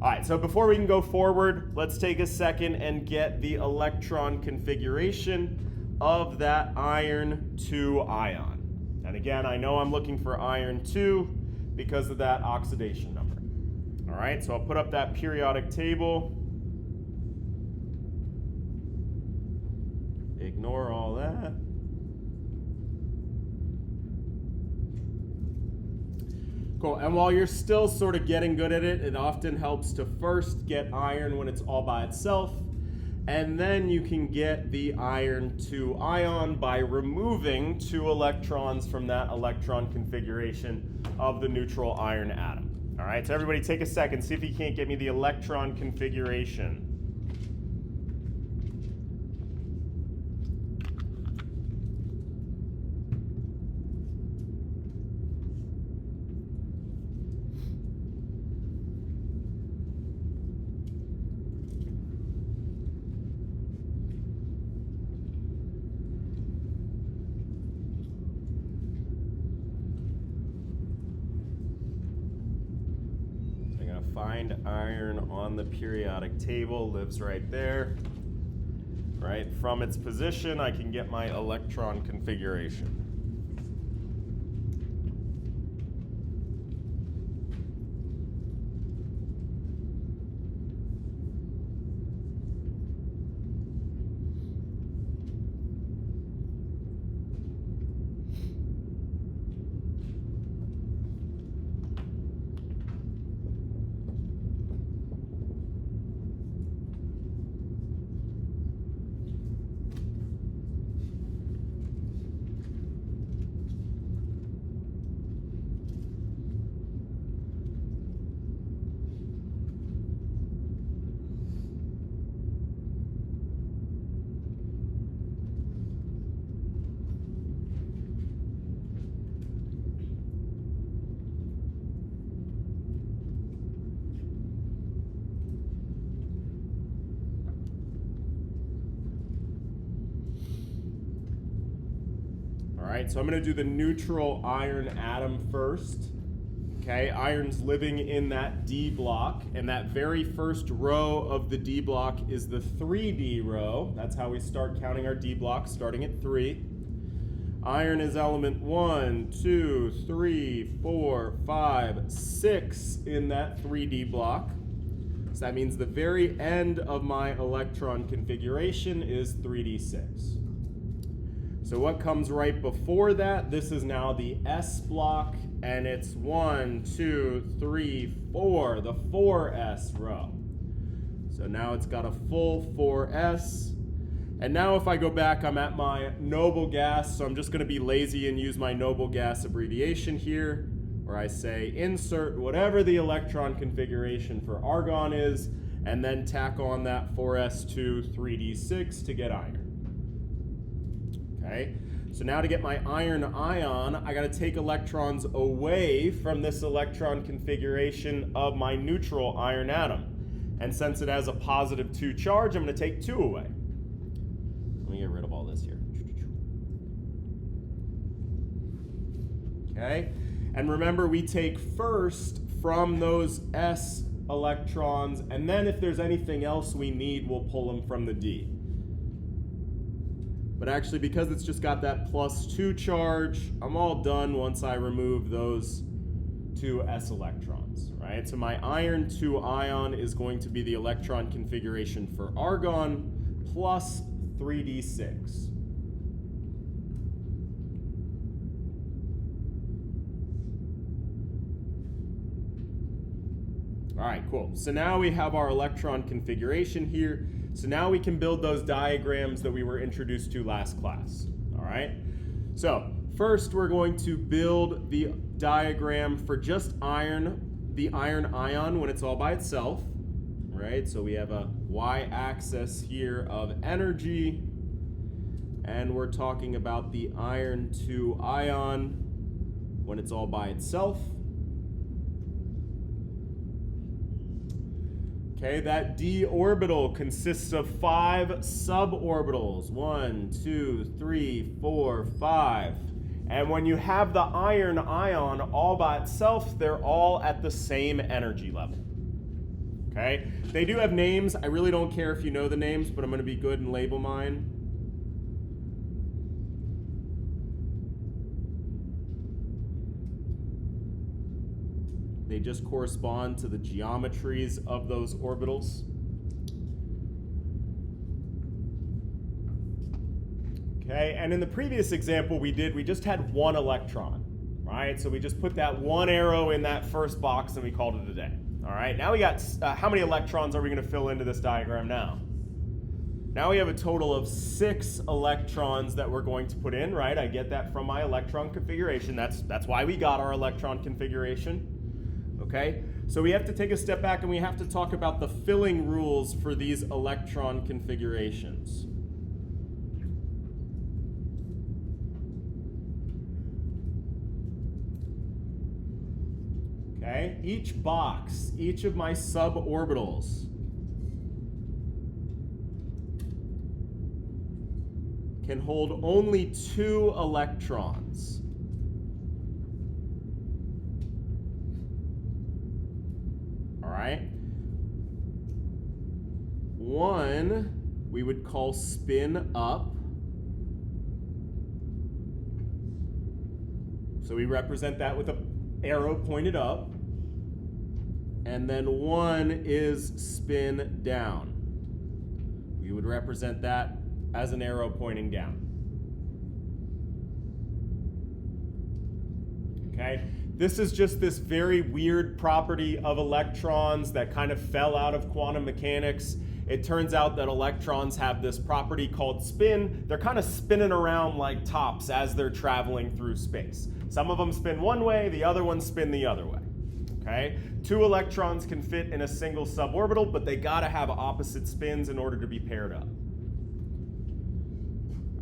[SPEAKER 1] All right, so before we can go forward, let's take a second and get the electron configuration of that iron 2 ion. And again, I know I'm looking for iron 2 because of that oxidation number. All right, so I'll put up that periodic table. Ignore all that. Cool, and while you're still sort of getting good at it, it often helps to first get iron when it's all by itself, and then you can get the iron 2 ion by removing 2 electrons from that electron configuration of the neutral iron atom. All right, so everybody take a second, see if you can't get me the electron configuration. find iron on the periodic table, lives right there. Right, from its position, I can get my electron configuration. All right, so I'm going to do the neutral iron atom first. Okay, iron's living in that D block, and that very first row of the D block is the 3D row. That's how we start counting our D blocks, starting at 3. Iron is element 1, 2, 3, 4, 5, 6 in that 3D block. So that means the very end of my electron configuration is 3d6. So what comes right before that? This is now the S block, and it's 1, 2, 3, 4, the 4s row. So now it's got a full 4s. And now if I go back, I'm at my noble gas, so I'm just going to be lazy and use my noble gas abbreviation here, where I say insert whatever the electron configuration for argon is, and then tack on that 4s2 3d6 to get iron. Okay, so now to get my iron ion, I got to take electrons away from this electron configuration of my neutral iron atom. And since it has a positive 2 charge, I'm going to take 2 away. Let me get rid of all this here. Okay, and remember we take first from those S electrons, and then if there's anything else we need, we'll pull them from the D. But actually, because it's just got that +2 charge, I'm all done once I remove those 2 S electrons, right? So my iron 2 ion is going to be the electron configuration for argon plus 3d6. All right, cool. So now we have our electron configuration here. So now we can build those diagrams that we were introduced to last class. All right. So first we're going to build the diagram for just iron, the iron ion when it's all by itself. Right. So we have a y-axis here of energy, and we're talking about the iron 2 ion when it's all by itself. Okay, that d orbital consists of 5 suborbitals. 1, 2, 3, 4, 5. And when you have the iron ion all by itself, they're all at the same energy level. Okay, they do have names. I really don't care if you know the names, but I'm going to be good and label mine. They just correspond to the geometries of those orbitals. Okay, and in the previous example we just had 1 electron, right? So we just put that 1 arrow in that first box and we called it a day. All right, now we got, how many electrons are we going to fill into this diagram now? Now we have a total of 6 electrons that we're going to put in, right? I get that from my electron configuration. That's why we got our electron configuration. Okay, so we have to take a step back and we have to talk about the filling rules for these electron configurations. Okay, each box, each of my suborbitals can hold only 2 electrons. one we would call spin up. So we represent that with an arrow pointed up. And then one is spin down. We would represent that as an arrow pointing down. Okay? This is just this very weird property of electrons that kind of fell out of quantum mechanics. It turns out that electrons have this property called spin. They're kind of spinning around like tops as they're traveling through space. Some of them spin one way, the other ones spin the other way. Okay? 2 electrons can fit in a single suborbital, but they gotta have opposite spins in order to be paired up.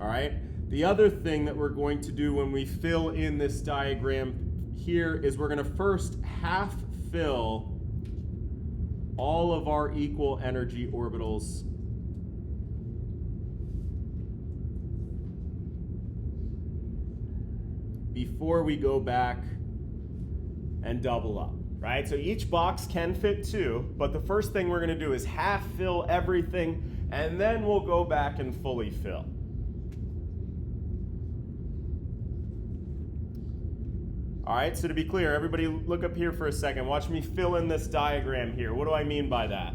[SPEAKER 1] All right? The other thing that we're going to do when we fill in this diagram here is we're gonna first half fill all of our equal energy orbitals before we go back and double up, right? So each box can fit 2, but the first thing we're gonna do is half fill everything, and then we'll go back and fully fill. All right, so to be clear, everybody look up here for a second. Watch me fill in this diagram here. What do I mean by that?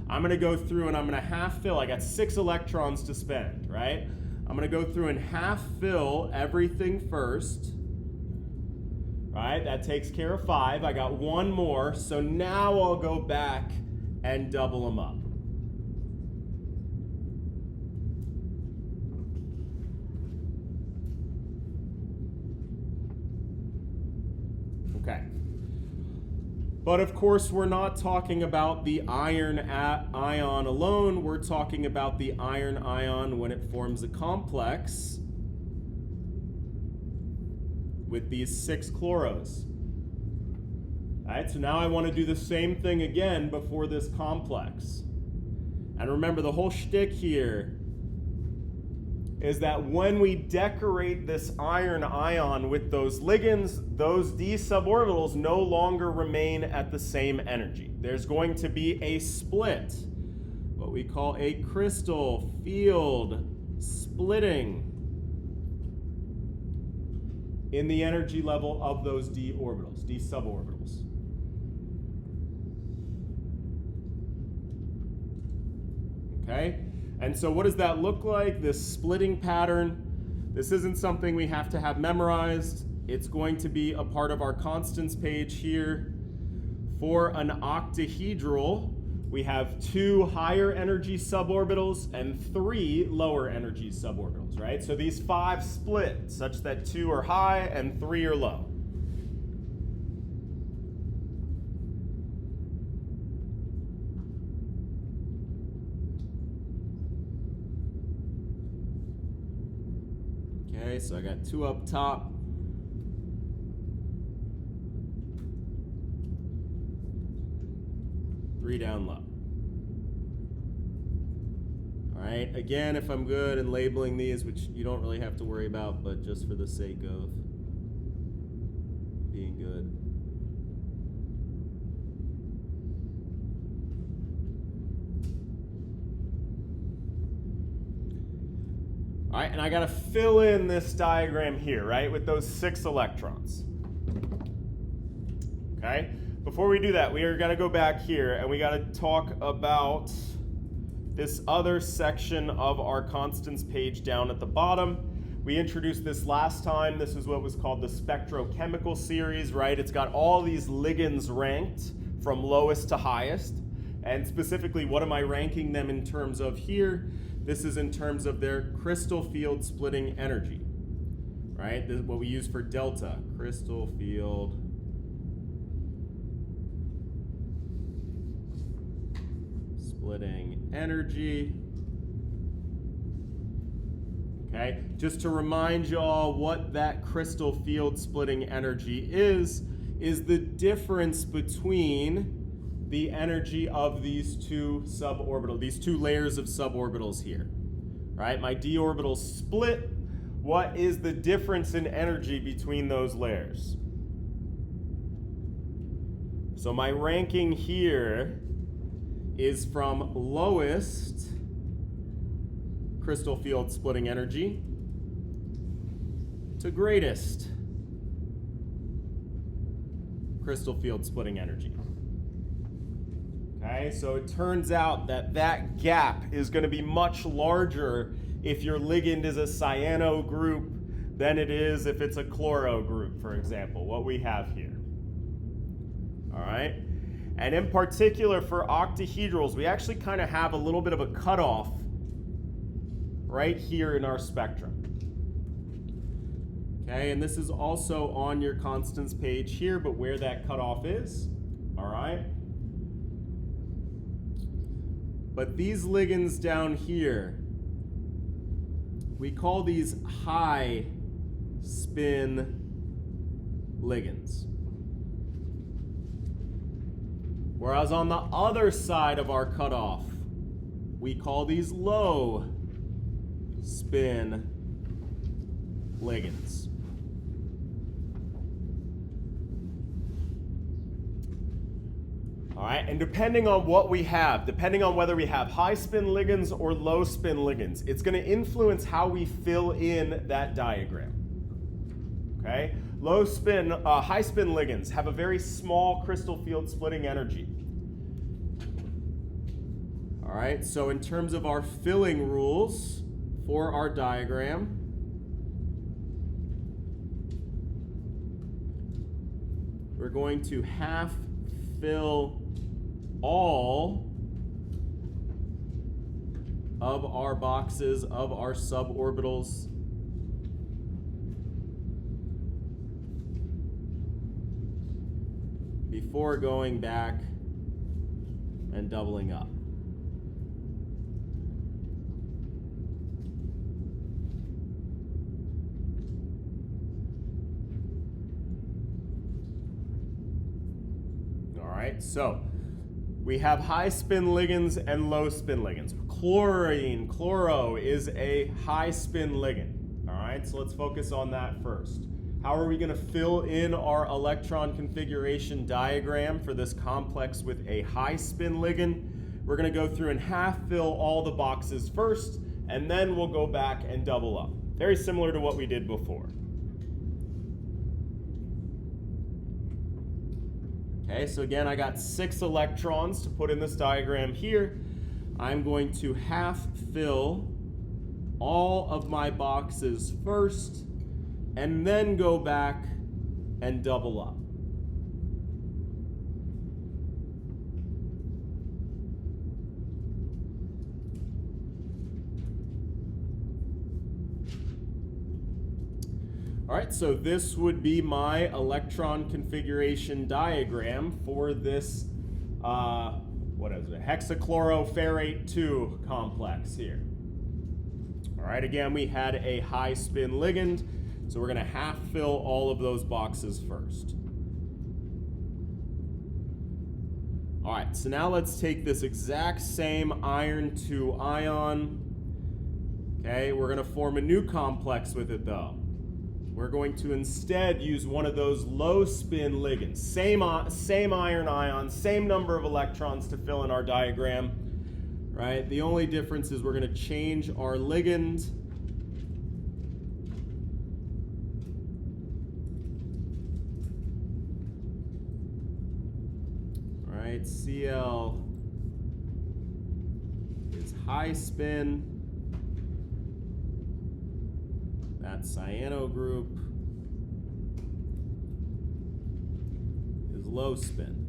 [SPEAKER 1] I'm gonna go through and I'm gonna half fill. I got 6 electrons to spend, right? I'm gonna go through and half fill everything first. Right, that takes care of 5. I got 1 more, so now I'll go back and double them up. Okay. But of course, we're not talking about the iron ion alone. We're talking about the iron ion when it forms a complex with these 6 chloros. All right, so now I want to do the same thing again before this complex. And remember, the whole shtick here is that when we decorate this iron ion with those ligands, those d suborbitals no longer remain at the same energy. There's going to be a split, what we call a crystal field splitting in the energy level of those d orbitals, d suborbitals. Okay? And so what does that look like, this splitting pattern? This isn't something we have to have memorized. It's going to be a part of our constants page here. For an octahedral, we have 2 higher energy suborbitals and 3 lower energy suborbitals, right? So these 5 split such that 2 are high and 3 are low. Okay, so I got 2 up top. Three down low. All right, again, if I'm good in labeling these, which you don't really have to worry about, but just for the sake of being good. All right, and I gotta fill in this diagram here, right, with those 6 electrons. Okay? Before we do that, we are gonna go back here and we gotta talk about this other section of our constants page down at the bottom. We introduced this last time. This is what was called the spectrochemical series, right? It's got all these ligands ranked from lowest to highest. And specifically, what am I ranking them in terms of here? This is in terms of their crystal field splitting energy, right? This is what we use for delta, crystal field splitting energy. Okay, just to remind y'all what that crystal field splitting energy is the difference between the energy of these 2 suborbitals, these 2 layers of suborbitals here, right? My d orbitals split. What is the difference in energy between those layers? So my ranking here is from lowest crystal field splitting energy to greatest crystal field splitting energy. Okay, so it turns out that that gap is going to be much larger if your ligand is a cyano group than it is if it's a chloro group, for example, what we have here. All right, and in particular for octahedrals, we actually kind of have a little bit of a cutoff right here in our spectrum. Okay, and this is also on your constants page here, but where that cutoff is, all right? But these ligands down here, we call these high spin ligands. Whereas on the other side of our cutoff, we call these low spin ligands. All right, and depending on what we have, depending on whether we have high spin ligands or low spin ligands, it's going to influence how we fill in that diagram. Okay, high spin ligands have a very small crystal field splitting energy. All right, so in terms of our filling rules for our diagram, we're going to half fill all of our boxes of our suborbitals before going back and doubling up. All right, so we have high spin ligands and low spin ligands. Chloro is a high spin ligand. All right, so let's focus on that first. How are we going to fill in our electron configuration diagram for this complex with a high spin ligand? We're going to go through and half fill all the boxes first, and then we'll go back and double up. Very similar to what we did before. Okay, so again, I got 6 electrons to put in this diagram here. I'm going to half fill all of my boxes first, and then go back and double up. All right, so this would be my electron configuration diagram for this, what is it, hexachloroferrate 2 complex here. All right, again, we had a high spin ligand, so we're going to half fill all of those boxes first. All right, so now let's take this exact same iron 2 ion. Okay, we're going to form a new complex with it though. We're going to instead use one of those low spin ligands. Same iron ion, same number of electrons to fill in our diagram, right? The only difference is we're going to change our ligand. All right, Cl is high spin. That cyano group is low spin.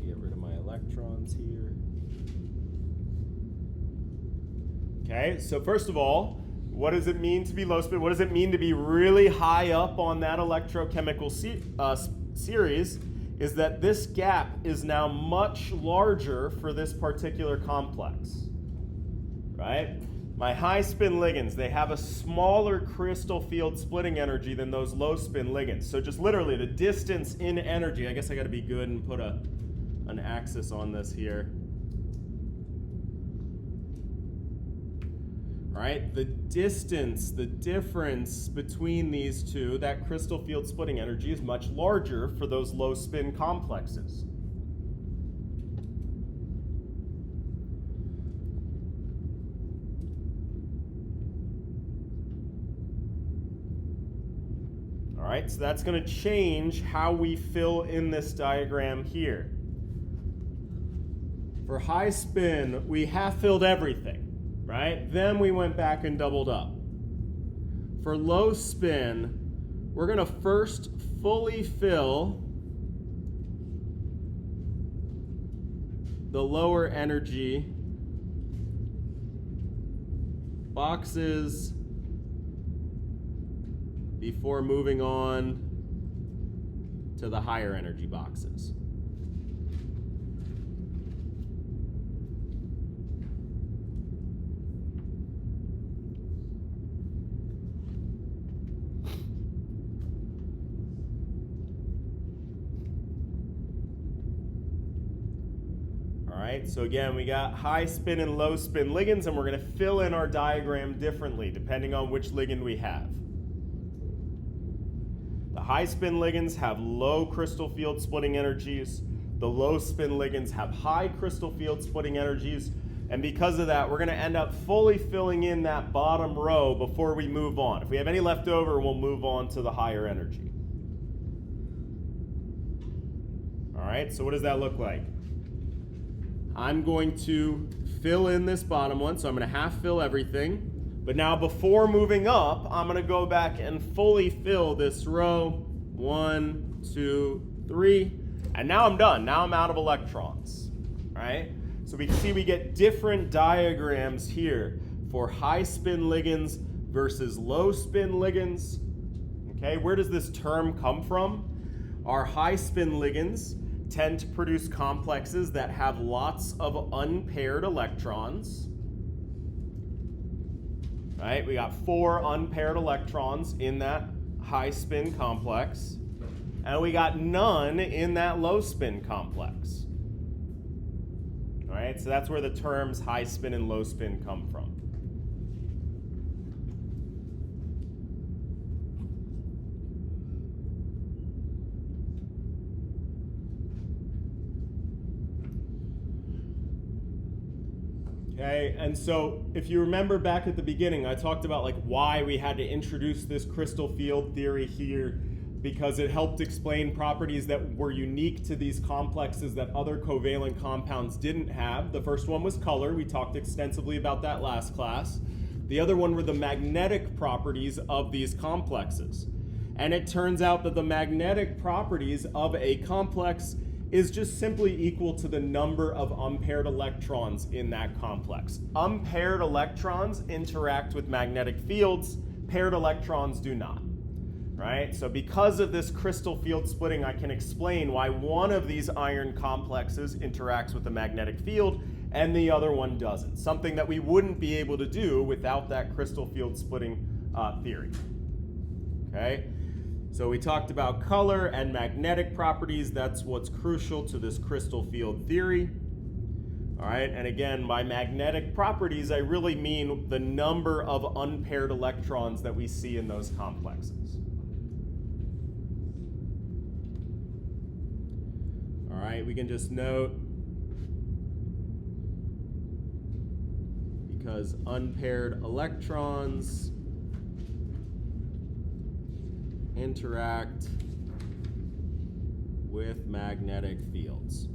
[SPEAKER 1] Get rid of my electrons here. Okay, so first of all, what does it mean to be low spin? What does it mean to be really high up on that electrochemical series? Is that this gap is now much larger for this particular complex, right? My high spin ligands, they have a smaller crystal field splitting energy than those low spin ligands. So just literally the distance in energy, I guess I gotta be good and put an axis on this here. right? The distance, the difference between these two, that crystal field splitting energy is much larger for those low spin complexes. All right, so that's going to change how we fill in this diagram here. For high spin, we half filled everything, right? Then we went back and doubled up. For low spin, we're going to first fully fill the lower energy boxes before moving on to the higher energy boxes. All right, so again, we got high spin and low spin ligands, and we're going to fill in our diagram differently depending on which ligand we have. The high spin ligands have low crystal field splitting energies. The low spin ligands have high crystal field splitting energies. And because of that, we're going to end up fully filling in that bottom row before we move on. If we have any left over, we'll move on to the higher energy. All right, so what does that look like? I'm going to fill in this bottom one, so I'm going to half fill everything. But now before moving up, I'm going to go back and fully fill this row. 1, 2, 3. And now I'm done. Now I'm out of electrons, right? So we can see we get different diagrams here for high spin ligands versus low spin ligands. Okay, where does this term come from? Our high spin ligands tend to produce complexes that have lots of unpaired electrons. Right, we got 4 unpaired electrons in that high spin complex, and we got none in that low spin complex. All right, so that's where the terms high spin and low spin come from. Okay, and so if you remember back at the beginning, I talked about like why we had to introduce this crystal field theory here, because it helped explain properties that were unique to these complexes that other covalent compounds didn't have. The first one was color. We talked extensively about that last class. The other one were the magnetic properties of these complexes. And it turns out that the magnetic properties of a complex is just simply equal to the number of unpaired electrons in that complex. Unpaired electrons interact with magnetic fields, paired electrons do not, right? So because of this crystal field splitting, I can explain why one of these iron complexes interacts with the magnetic field and the other one doesn't, something that we wouldn't be able to do without that crystal field splitting theory, okay? So we talked about color and magnetic properties. That's what's crucial to this crystal field theory. All right, and again, by magnetic properties, I really mean the number of unpaired electrons that we see in those complexes. All right, we can just note, because unpaired electrons interact with magnetic fields.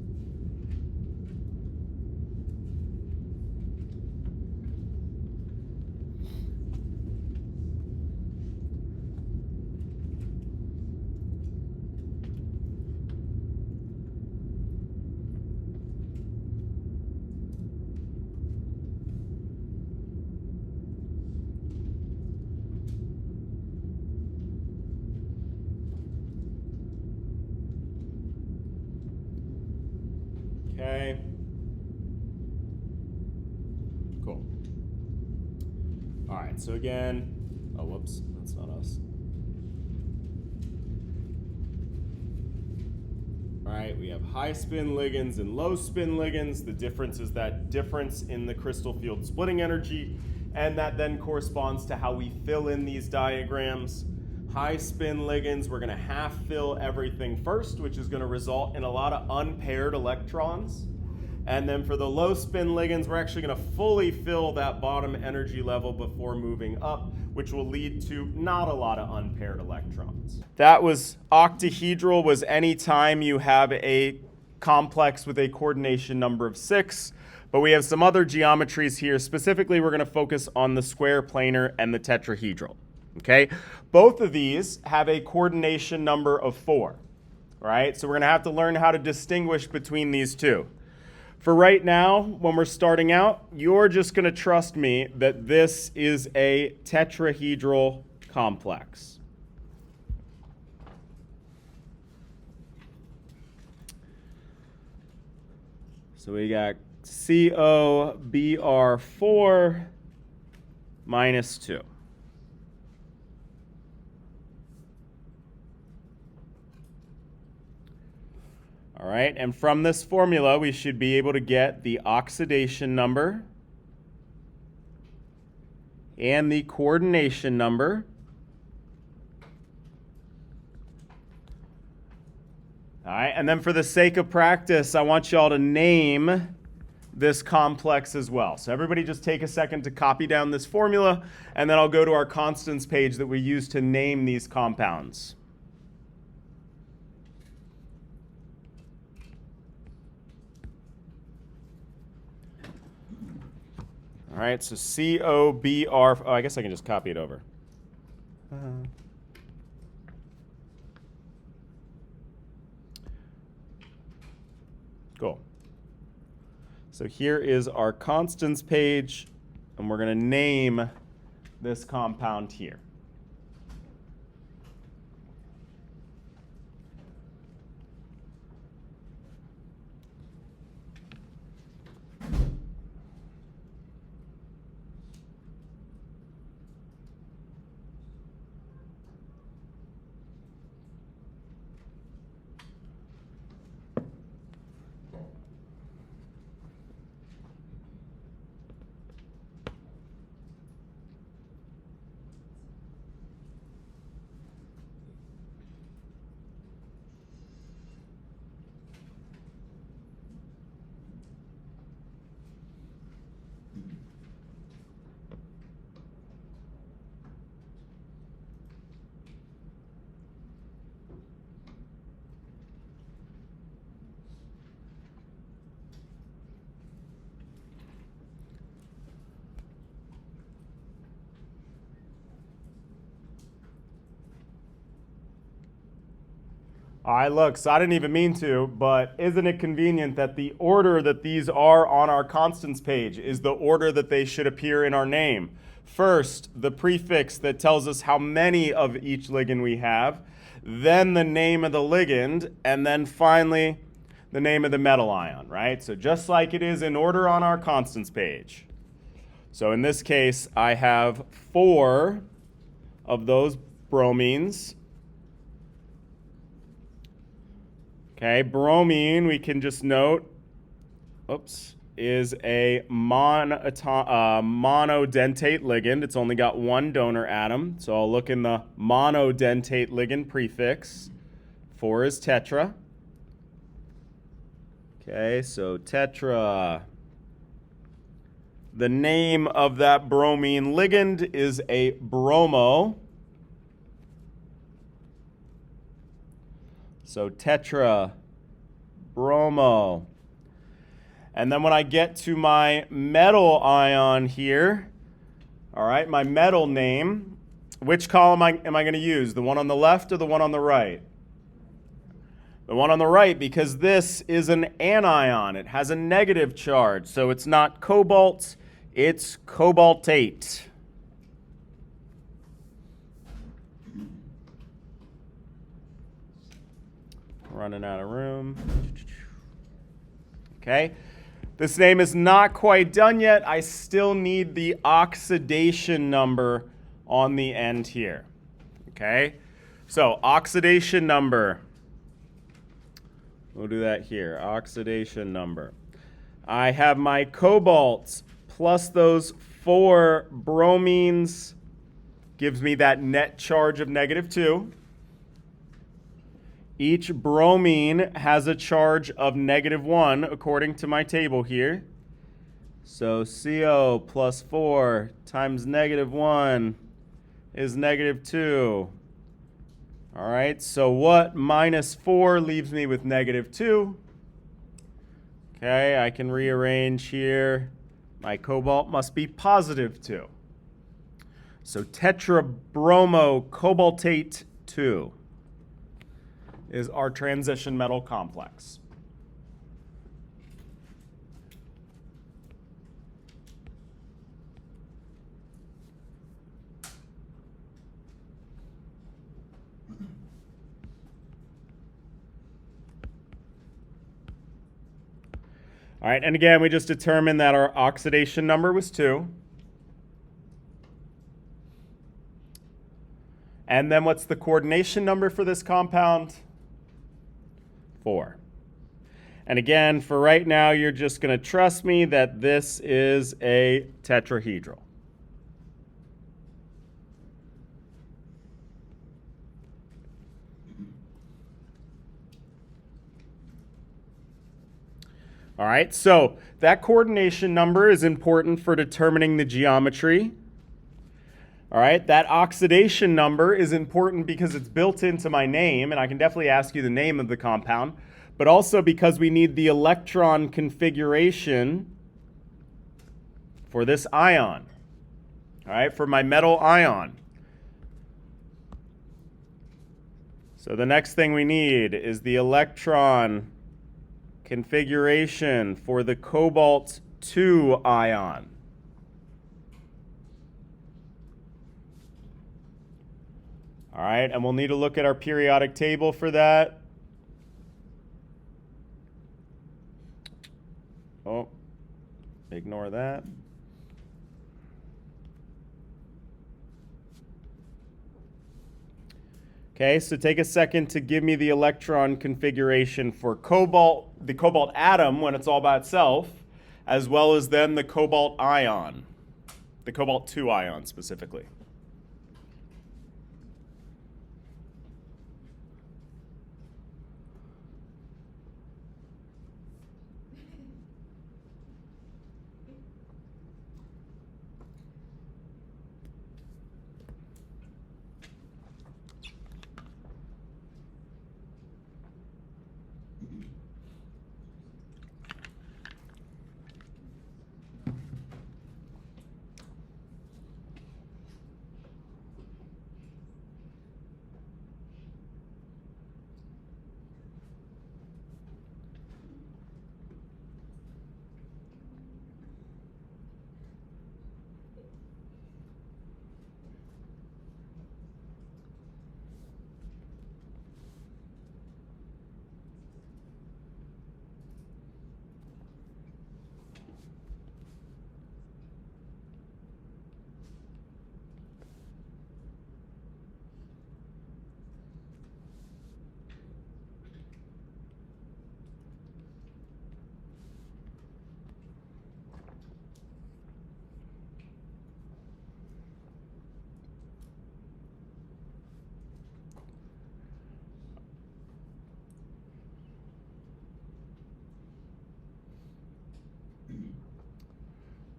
[SPEAKER 1] Okay. Cool. All right, so again, oh, whoops, that's not us. All right, we have high spin ligands and low spin ligands. The difference is that difference in the crystal field splitting energy. and that then corresponds to how we fill in these diagrams. High spin ligands, we're going to half fill everything first, which is going to result in a lot of unpaired electrons. And then for the low spin ligands, we're actually going to fully fill that bottom energy level before moving up, which will lead to not a lot of unpaired electrons. That was octahedral, was any time you have a complex with a coordination number of 6. But we have some other geometries here. Specifically, we're going to focus on the square planar and the tetrahedral. Okay? Both of these have a coordination number of 4. Right? So we're going to have to learn how to distinguish between these two. For right now, when we're starting out, you're just going to trust me that this is a tetrahedral complex. So we got COBr4 minus 2. All right, and from this formula, we should be able to get the oxidation number and the coordination number. All right, and then for the sake of practice, I want you all to name this complex as well. So everybody just take a second to copy down this formula, and then I'll go to our constants page that we use to name these compounds. All right, so COBr, oh, I guess I can just copy it over. Cool. So here is our constants page, and we're going to name this compound here. All right, look, so I didn't even mean to, but isn't it convenient that the order that these are on our constants page is the order that they should appear in our name? First, the prefix that tells us how many of each ligand we have, then the name of the ligand, and then finally the name of the metal ion, right? So just like it is in order on our constants page. So in this case, I have 4 of those bromines. Okay, bromine, we can just note, is a monodentate ligand. It's only got 1 donor atom. So I'll look in the monodentate ligand prefix. 4 is tetra. Okay, so tetra. The name of that bromine ligand is a bromo. So tetra, bromo. And then when I get to my metal ion here, all right, my metal name, which column am I going to use? The one on the left or the one on the right? The one on the right, because this is an anion. It has a negative charge, so it's not cobalt, it's cobaltate. Running out of room. Okay. This name is not quite done yet. I still need the oxidation number on the end here. Okay. So oxidation number. We'll do that here. Oxidation number. I have my cobalts plus those 4 bromines gives me that net charge of -2. Each bromine has a charge of -1 according to my table here. So CO plus 4 times -1 is -2. All right, so what -4 leaves me with -2? Okay, I can rearrange here. My cobalt must be +2. So tetrabromocobaltate 2 is our transition metal complex. All right, and again, we just determined that our oxidation number was 2. And then what's the coordination number for this compound? 4. And again, for right now, you're just going to trust me that this is a tetrahedral. All right, so that coordination number is important for determining the geometry. All right, that oxidation number is important because it's built into my name, and I can definitely ask you the name of the compound, but also because we need the electron configuration for this ion, all right, for my metal ion. So the next thing we need is the electron configuration for the cobalt-2 ion. All right, and we'll need to look at our periodic table for that. Oh, ignore that. Okay, so take a second to give me the electron configuration for cobalt, the cobalt atom when it's all by itself, as well as then the cobalt ion, the cobalt-2 ion specifically.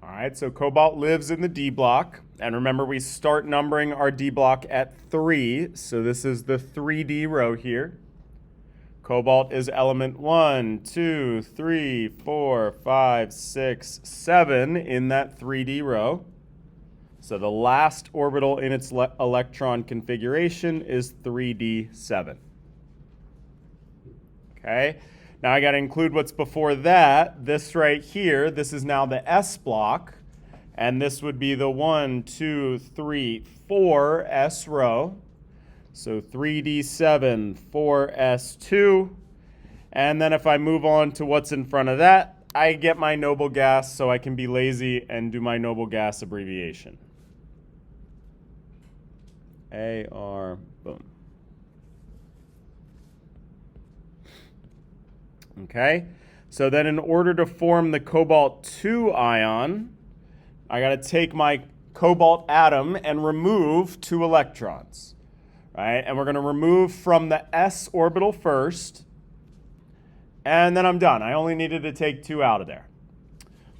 [SPEAKER 1] All right, so cobalt lives in the D block. And remember, we start numbering our D block at 3. So this is the 3D row here. Cobalt is element 1, 2, 3, 4, 5, 6, 7 in that 3D row. So the last orbital in its electron configuration is 3d7. Okay. Now I got to include what's before that. This right here, this is now the S block. And this would be the 1, 2, 3, 4 S row. So 3d7, 4s2. And then if I move on to what's in front of that, I get my noble gas, so I can be lazy and do my noble gas abbreviation. AR, boom. Okay, so then in order to form the cobalt-2 ion, I got to take my cobalt atom and remove 2 electrons, right? And we're going to remove from the s orbital first, and then I'm done. I only needed to take 2 out of there.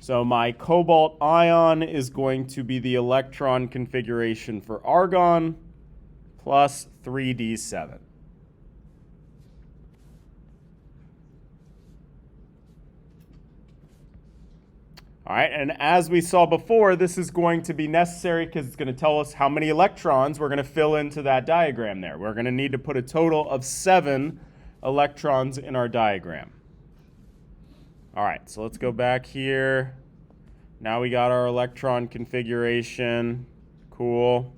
[SPEAKER 1] So my cobalt ion is going to be the electron configuration for argon plus 3d7. All right, and as we saw before, this is going to be necessary because it's going to tell us how many electrons we're going to fill into that diagram there. We're going to need to put a total of 7 electrons in our diagram. All right, so let's go back here. Now we got our electron configuration. Cool.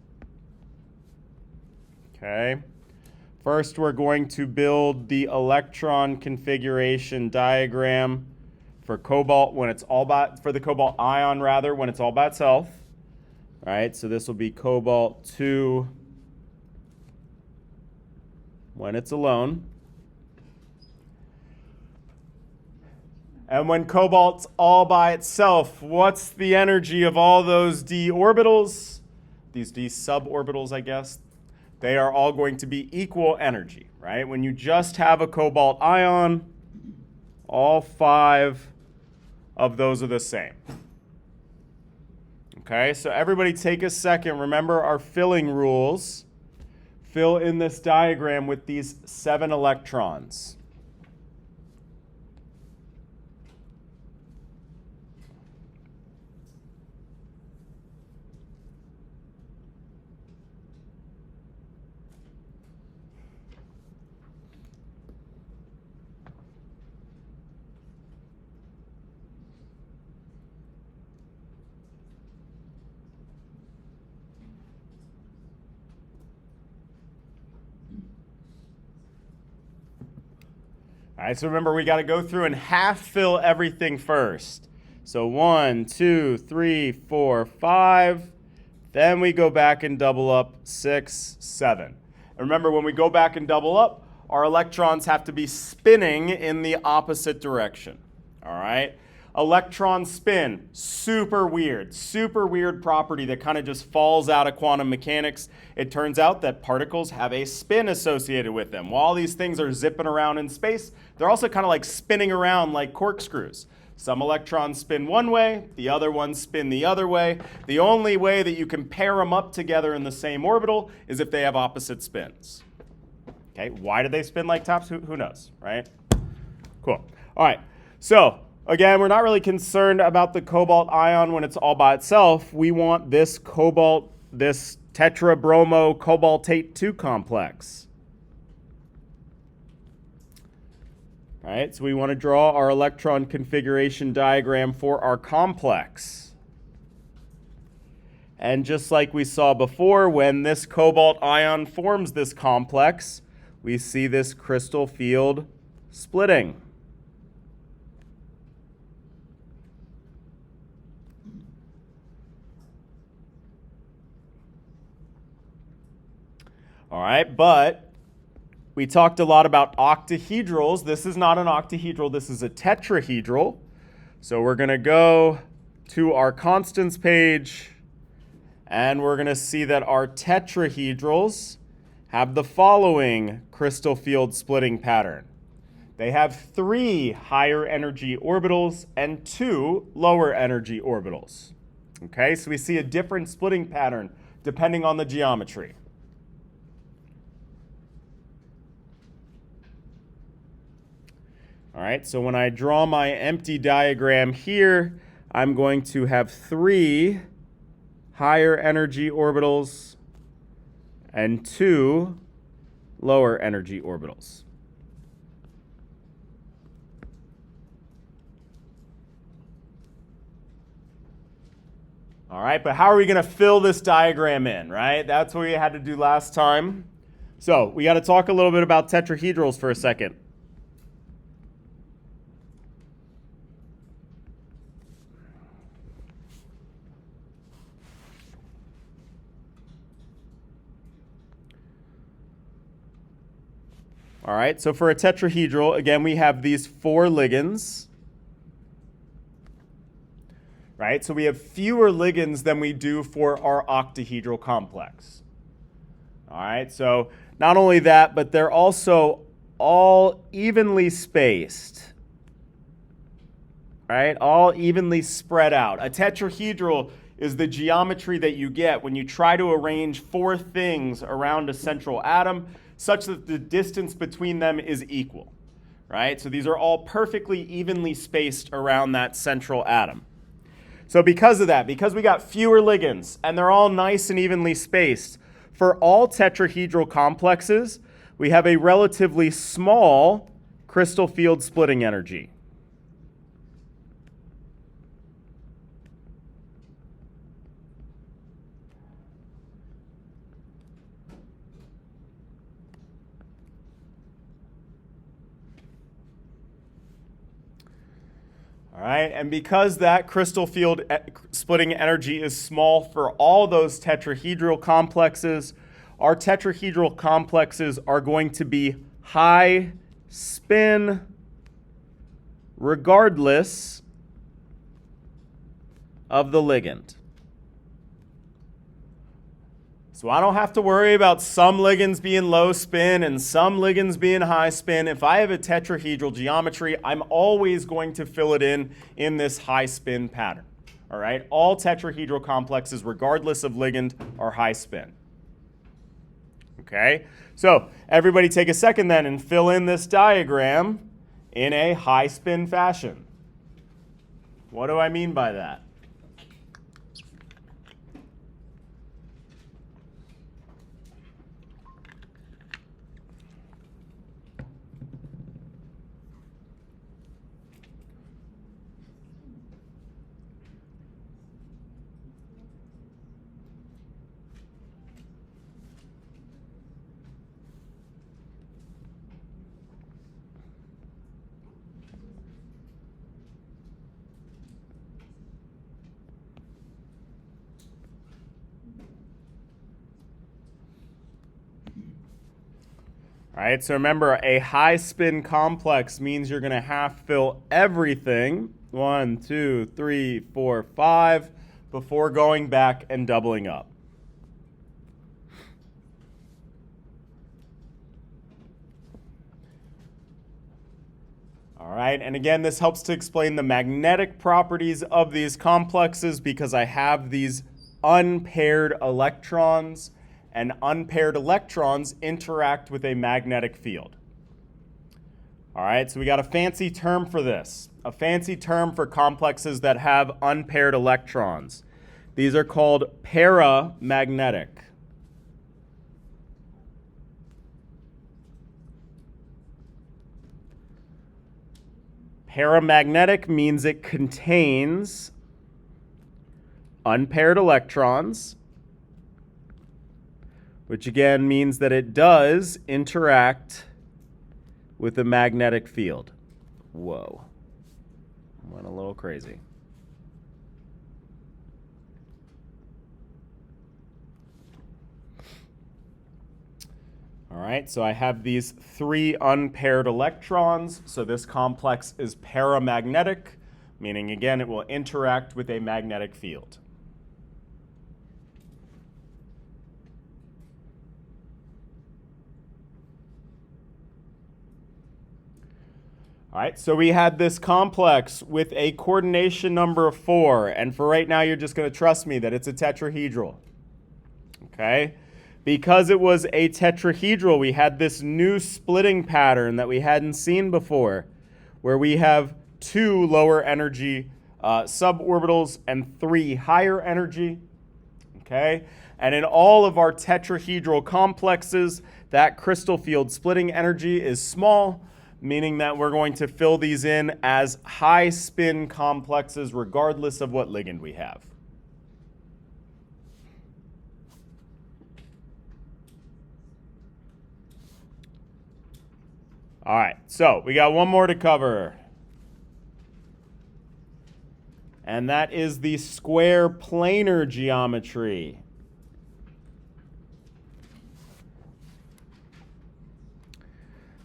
[SPEAKER 1] Okay. First, we're going to build the electron configuration diagram for cobalt when it's all by, for the cobalt ion rather, when it's all by itself. All right, so this will be cobalt 2 when it's alone. And when cobalt's all by itself, what's the energy of all those d orbitals? These d suborbitals, I guess. They are all going to be equal energy, right? When you just have a cobalt ion, all 5 of those are the same. Okay, so everybody take a second. Remember our filling rules. Fill in this diagram with these 7 electrons. All right, so remember we got to go through and half fill everything first. So 1, 2, 3, 4, 5. Then we go back and double up 6, 7. And remember when we go back and double up, our electrons have to be spinning in the opposite direction. All right? Electron spin, super weird property that kind of just falls out of quantum mechanics. It turns out that particles have a spin associated with them. While these things are zipping around in space, they're also kind of like spinning around like corkscrews. Some electrons spin one way, the other ones spin the other way. The only way that you can pair them up together in the same orbital is if they have opposite spins. Okay, why do they spin like tops? Who knows, right? Cool. All right, so again, we're not really concerned about the cobalt ion when it's all by itself. We want this cobalt, this tetrabromo cobaltate 2 complex. All right, so we want to draw our electron configuration diagram for our complex. And just like we saw before, when this cobalt ion forms this complex, we see this crystal field splitting. All right, but we talked a lot about octahedrals. This is not an octahedral, this is a tetrahedral. So we're going to go to our constants page, and we're going to see that our tetrahedrals have the following crystal field splitting pattern. They have 3 higher energy orbitals and 2 lower energy orbitals. Okay, so we see a different splitting pattern depending on the geometry. All right, so when I draw my empty diagram here, I'm going to have 3 higher energy orbitals and 2 lower energy orbitals. All right, but how are we going to fill this diagram in, right? That's what we had to do last time. So we got to talk a little bit about tetrahedrals for a second. All right, so for a tetrahedral, again, we have these 4 ligands. right? So we have fewer ligands than we do for our octahedral complex. All right, so not only that, but they're also all evenly spaced, right? All evenly spread out. A tetrahedral is the geometry that you get when you try to arrange 4 things around a central atom such that the distance between them is equal, right? So these are all perfectly evenly spaced around that central atom. So because of that, because we got fewer ligands and they're all nice and evenly spaced, for all tetrahedral complexes, we have a relatively small crystal field splitting energy. All right, and because that crystal field splitting energy is small for all those tetrahedral complexes, our tetrahedral complexes are going to be high spin regardless of the ligand. So I don't have to worry about some ligands being low spin and some ligands being high spin. If I have a tetrahedral geometry, I'm always going to fill it in this high spin pattern. All right, all tetrahedral complexes, regardless of ligand, are high spin. Okay, so everybody take a second then and fill in this diagram in a high spin fashion. What do I mean by that? All right, so remember, a high spin complex means you're going to have to fill everything, 1, 2, 3, 4, 5, before going back and doubling up. All right, and again, this helps to explain the magnetic properties of these complexes because I have these unpaired electrons, and unpaired electrons interact with a magnetic field. All right, so we got a fancy term for this, a fancy term for complexes that have unpaired electrons. These are called paramagnetic. Paramagnetic means it contains unpaired electrons, which again means that it does interact with the magnetic field. Whoa, went a little crazy. All right, so I have these 3 unpaired electrons, so this complex is paramagnetic, meaning again it will interact with a magnetic field. All right, so we had this complex with a coordination number of 4, and for right now, you're just going to trust me that it's a tetrahedral, okay? Because it was a tetrahedral, we had this new splitting pattern that we hadn't seen before, where we have 2 lower energy suborbitals and 3 higher energy, okay? And in all of our tetrahedral complexes, that crystal field splitting energy is small, meaning that we're going to fill these in as high spin complexes regardless of what ligand we have. All right, so we got one more to cover. And that is the square planar geometry.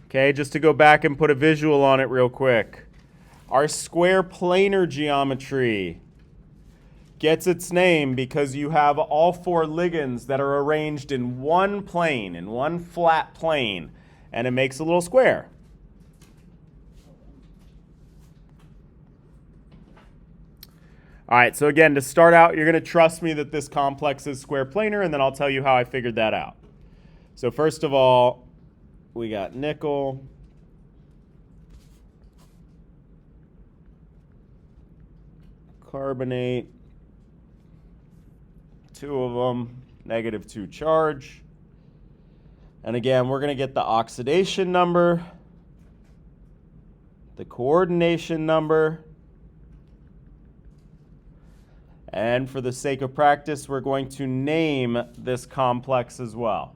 [SPEAKER 1] Okay, just to go back and put a visual on it real quick. Our square planar geometry gets its name because you have all 4 ligands that are arranged in one plane, in one flat plane, and it makes a little square. All right, so again, to start out, you're going to trust me that this complex is square planar, and then I'll tell you how I figured that out. So first of all, we got nickel, carbonate, 2 of them, -2 charge. And again, we're going to get the oxidation number, the coordination number, and for the sake of practice, we're going to name this complex as well.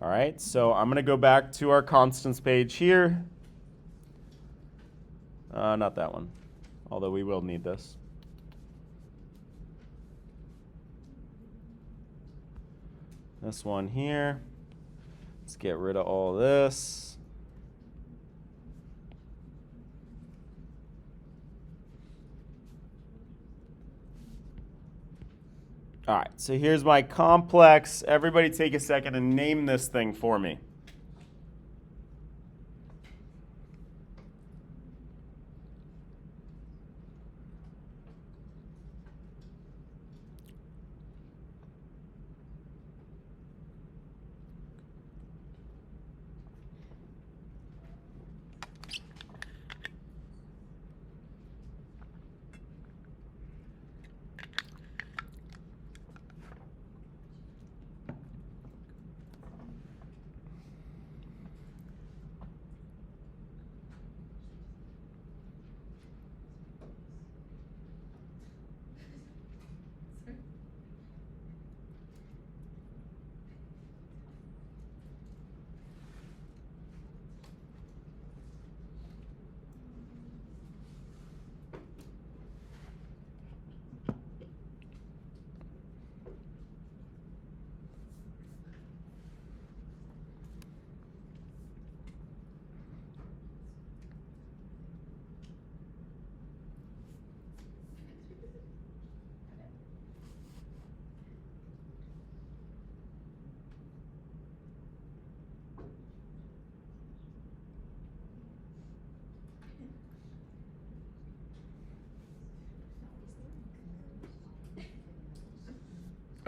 [SPEAKER 1] All right, so I'm going to go back to our constants page here. Not that one, although we will need this. This one here. Let's get rid of all this. All right, so here's my complex. Everybody take a second and name this thing for me.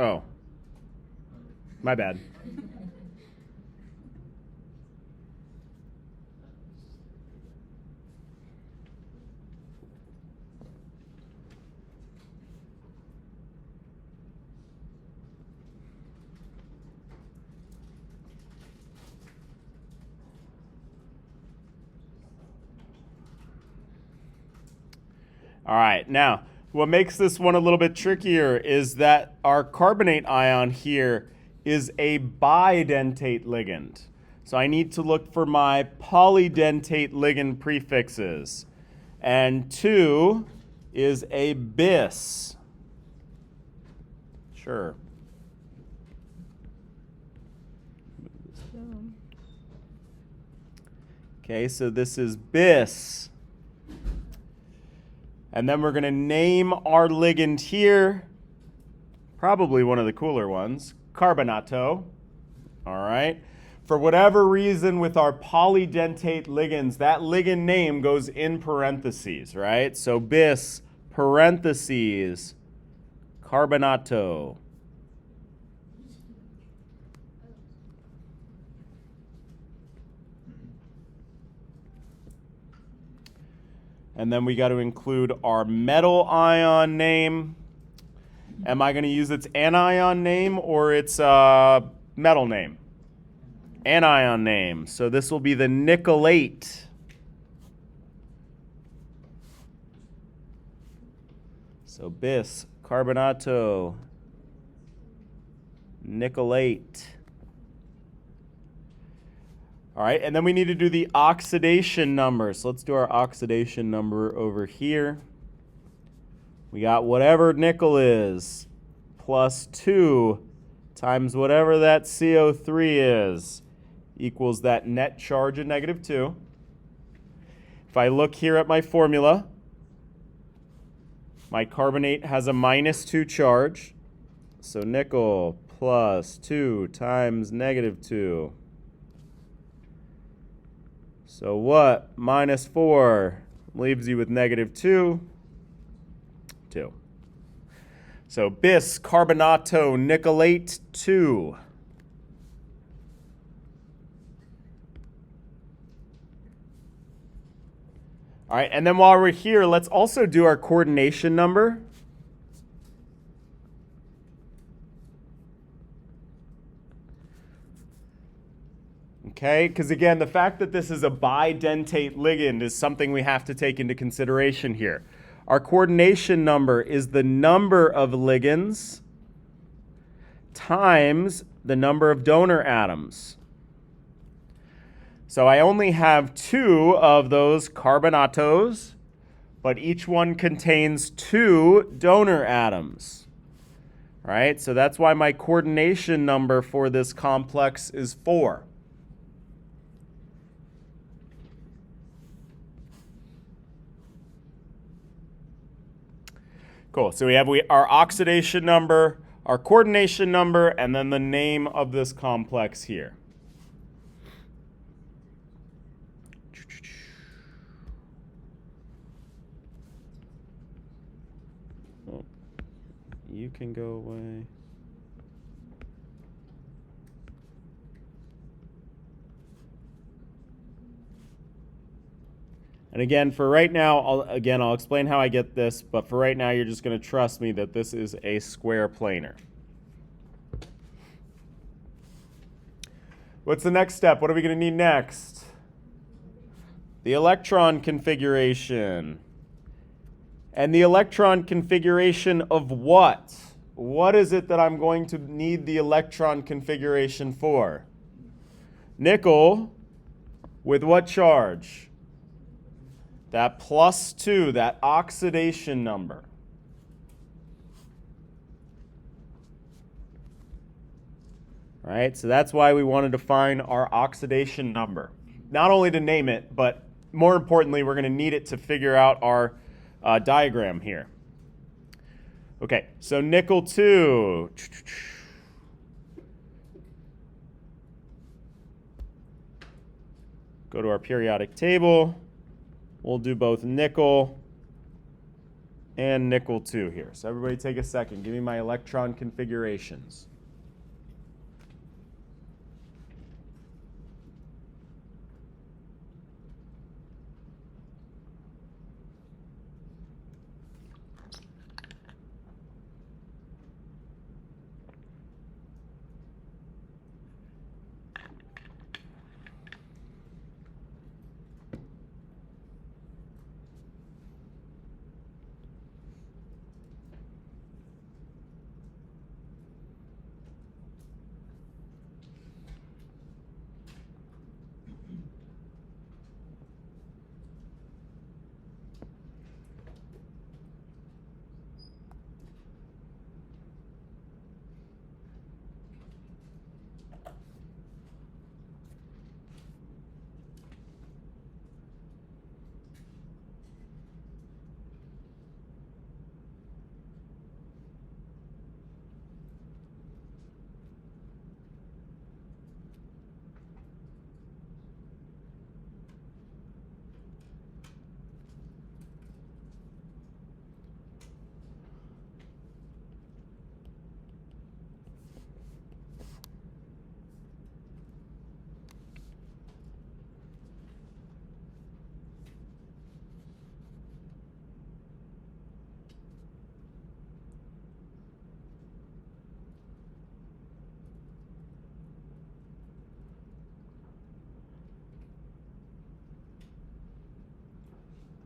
[SPEAKER 1] Oh, my bad. All right, now what makes this one a little bit trickier is that our carbonate ion here is a bidentate ligand. So I need to look for my polydentate ligand prefixes. And 2 is a bis. Sure. Okay, so this is bis. And then we're going to name our ligand here, probably one of the cooler ones, carbonato. All right. For whatever reason with our polydentate ligands, that ligand name goes in parentheses, right? So bis, parentheses, carbonato. And then we got to include our metal ion name. Am I going to use its anion name or its metal name? Anion name. So this will be the nickelate. So bis, carbonato, nickelate. All right, and then we need to do the oxidation number. So let's do our oxidation number over here. We got whatever nickel is, plus 2 times whatever that CO3 is equals that net charge of -2. If I look here at my formula, my carbonate has a -2 charge. So nickel plus 2 times -2. So what? -4 leaves you with -2. 2. So bis carbonato nickelate 2. All right, and then while we're here, let's also do our coordination number. Okay, because again, the fact that this is a bidentate ligand is something we have to take into consideration here. Our coordination number is the number of ligands times the number of donor atoms. So I only have 2 of those carbonatos, but each one contains 2 donor atoms. All right, so that's why my coordination number for this complex is 4. Cool, so we have our oxidation number, our coordination number, and then the name of this complex here. Oh, you can go away. And again, for right now, I'll explain how I get this, but for right now, you're just going to trust me that this is a square planar. What's the next step? What are we going to need next? The electron configuration. And the electron configuration of what? What is it that I'm going to need the electron configuration for? Nickel with what charge? That +2, that oxidation number. Right, so that's why we wanted to find our oxidation number. Not only to name it, but more importantly, we're going to need it to figure out our diagram here. Okay, so nickel 2. Go to our periodic table. We'll do both nickel and nickel 2 here. So everybody take a second. Give me my electron configurations.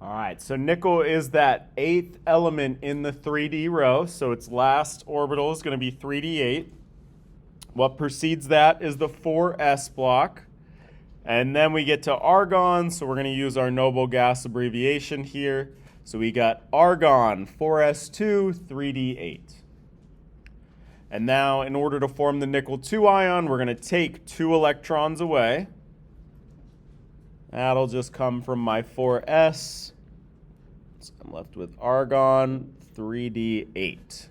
[SPEAKER 1] All right, so nickel is that 8th element in the 3D row, so its last orbital is going to be 3d8. What precedes that is the 4s block. And then we get to argon, so we're going to use our noble gas abbreviation here. So we got argon, 4s2, 3d8. And now, in order to form the nickel 2 ion, we're going to take 2 electrons away. That'll just come from my 4s. So I'm left with argon 3d8.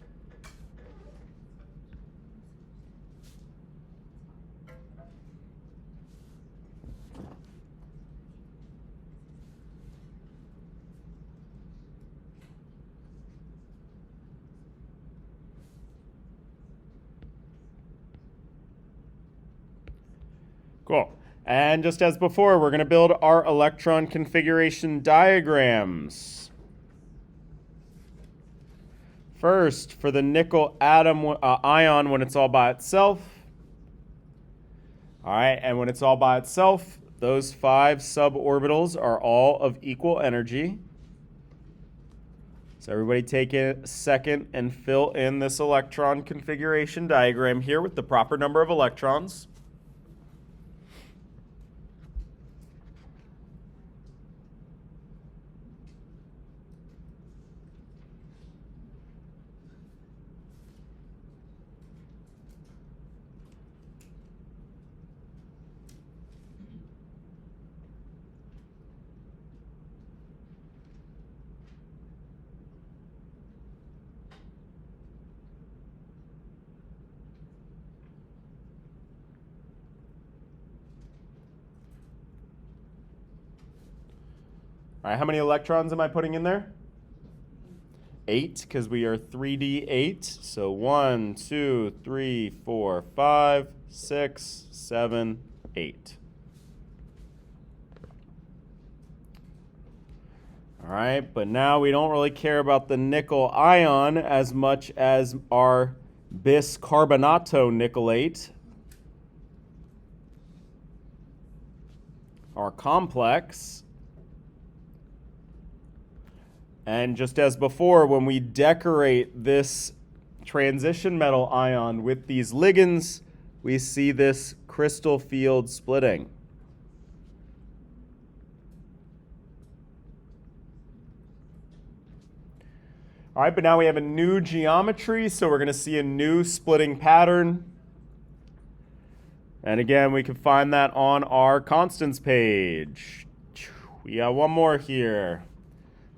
[SPEAKER 1] Cool. And just as before, we're going to build our electron configuration diagrams. First, for the nickel atom ion when it's all by itself. All right, and when it's all by itself, those 5 suborbitals are all of equal energy. So everybody take a second and fill in this electron configuration diagram here with the proper number of electrons. All right, how many electrons am I putting in there? 8, because we are 3d8. So 1, 2, 3, 4, 5, 6, 7, 8. All right, but now we don't really care about the nickel ion as much as our biscarbonato nickelate, our complex. And just as before, when we decorate this transition metal ion with these ligands, we see this crystal field splitting. All right, but now we have a new geometry, so we're going to see a new splitting pattern. And again, we can find that on our constants page. We got one more here.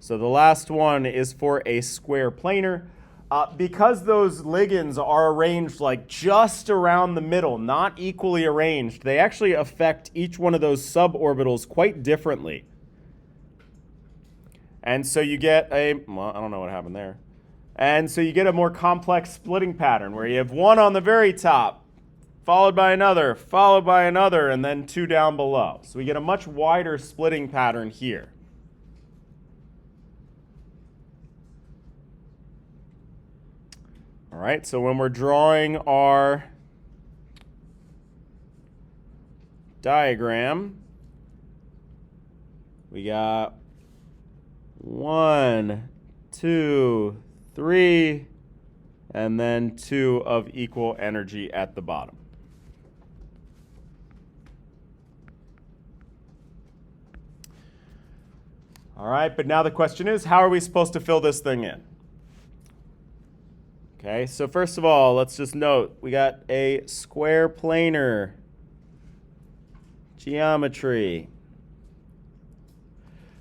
[SPEAKER 1] So the last one is for a square planar. Because those ligands are arranged like just around the middle, not equally arranged, they actually affect each one of those suborbitals quite differently. And so you get well, I don't know what happened there. And so you get a more complex splitting pattern where you have one on the very top, followed by another, and then 2 down below. So we get a much wider splitting pattern here. All right, so when we're drawing our diagram, we got 1, 2, 3, and then 2 of equal energy at the bottom. All right, but now the question is, how are we supposed to fill this thing in? Okay, so first of all, let's just note, we got a square planar geometry.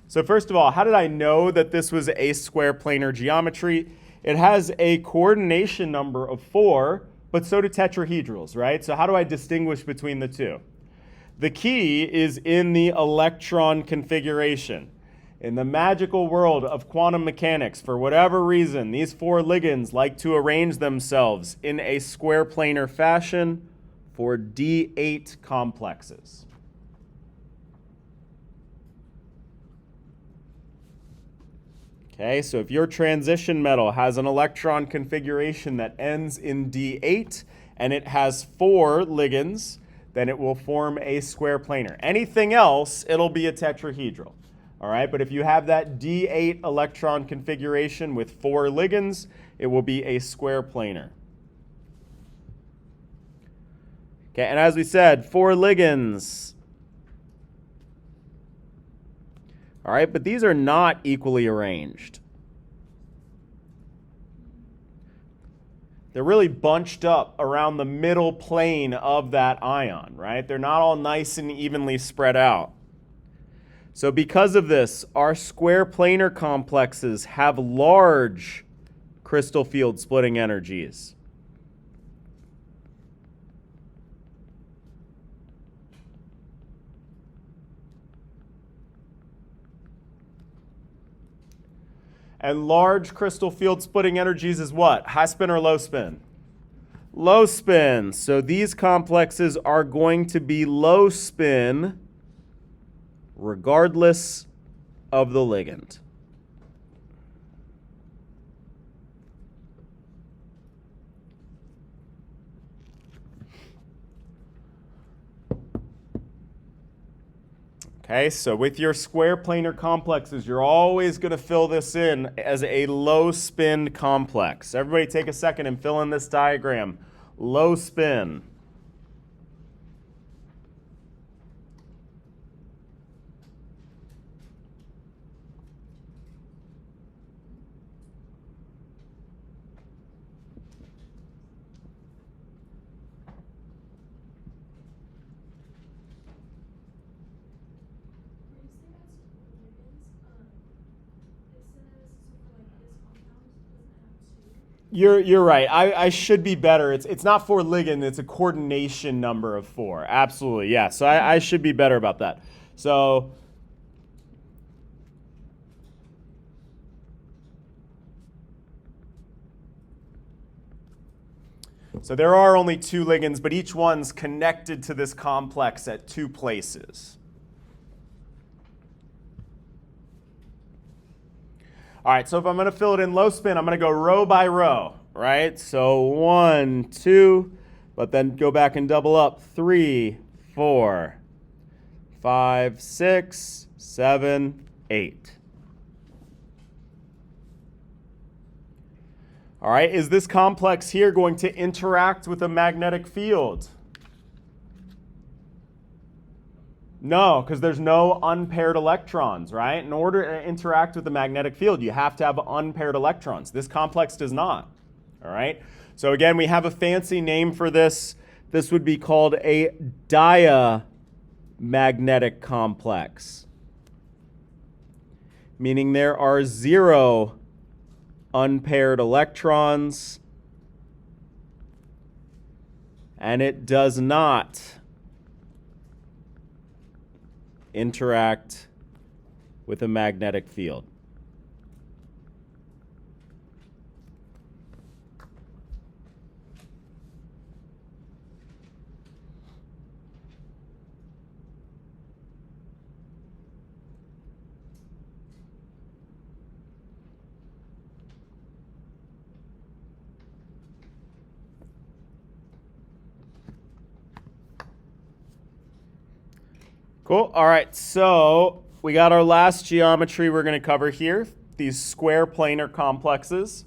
[SPEAKER 1] So first of all, how did I know that this was a square planar geometry? It has a coordination number of 4, but so do tetrahedrals, right? So how do I distinguish between the two? The key is in the electron configuration. In the magical world of quantum mechanics, for whatever reason, these 4 ligands like to arrange themselves in a square planar fashion for D8 complexes. Okay, so if your transition metal has an electron configuration that ends in D8 and it has 4 ligands, then it will form a square planar. Anything else, it'll be a tetrahedral. All right, but if you have that D8 electron configuration with 4 ligands, it will be a square planar. Okay, and as we said, 4 ligands. All right, but these are not equally arranged. They're really bunched up around the middle plane of that ion, right? They're not all nice and evenly spread out. So because of this, our square planar complexes have large crystal field splitting energies. And large crystal field splitting energies is what? High spin or low spin? Low spin. So these complexes are going to be low spin regardless of the ligand. Okay, so with your square planar complexes, you're always going to fill this in as a low spin complex. Everybody take a second and fill in this diagram. Low spin. You're right. I should be better. It's not for ligand. It's a coordination number of 4. Absolutely, yeah. So I should be better about that. So there are only 2 ligands, but each one's connected to this complex at 2 places. All right, so if I'm going to fill it in low spin, I'm going to go row by row, right? So 1, 2, but then go back and double up. 3, 4, 5, 6, 7, 8. All right, is this complex here going to interact with a magnetic field? No, because there's no unpaired electrons, right? In order to interact with the magnetic field, you have to have unpaired electrons. This complex does not, all right? So again, we have a fancy name for this. This would be called a diamagnetic complex, meaning there are 0 unpaired electrons, and it does not interact with a magnetic field. Cool. All right, so we got our last geometry we're going to cover here, these square planar complexes.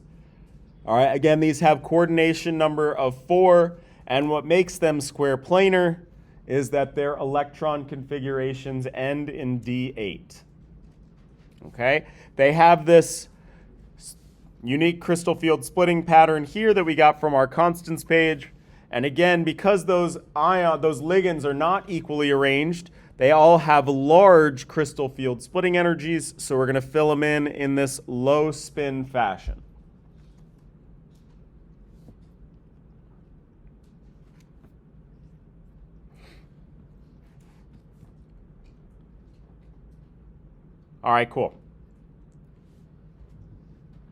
[SPEAKER 1] All right, again, these have coordination number of 4, and what makes them square planar is that their electron configurations end in D8. Okay, they have this unique crystal field splitting pattern here that we got from our constants page, and again, because those ligands are not equally arranged, they all have large crystal field splitting energies, so we're going to fill them in this low spin fashion. All right, cool.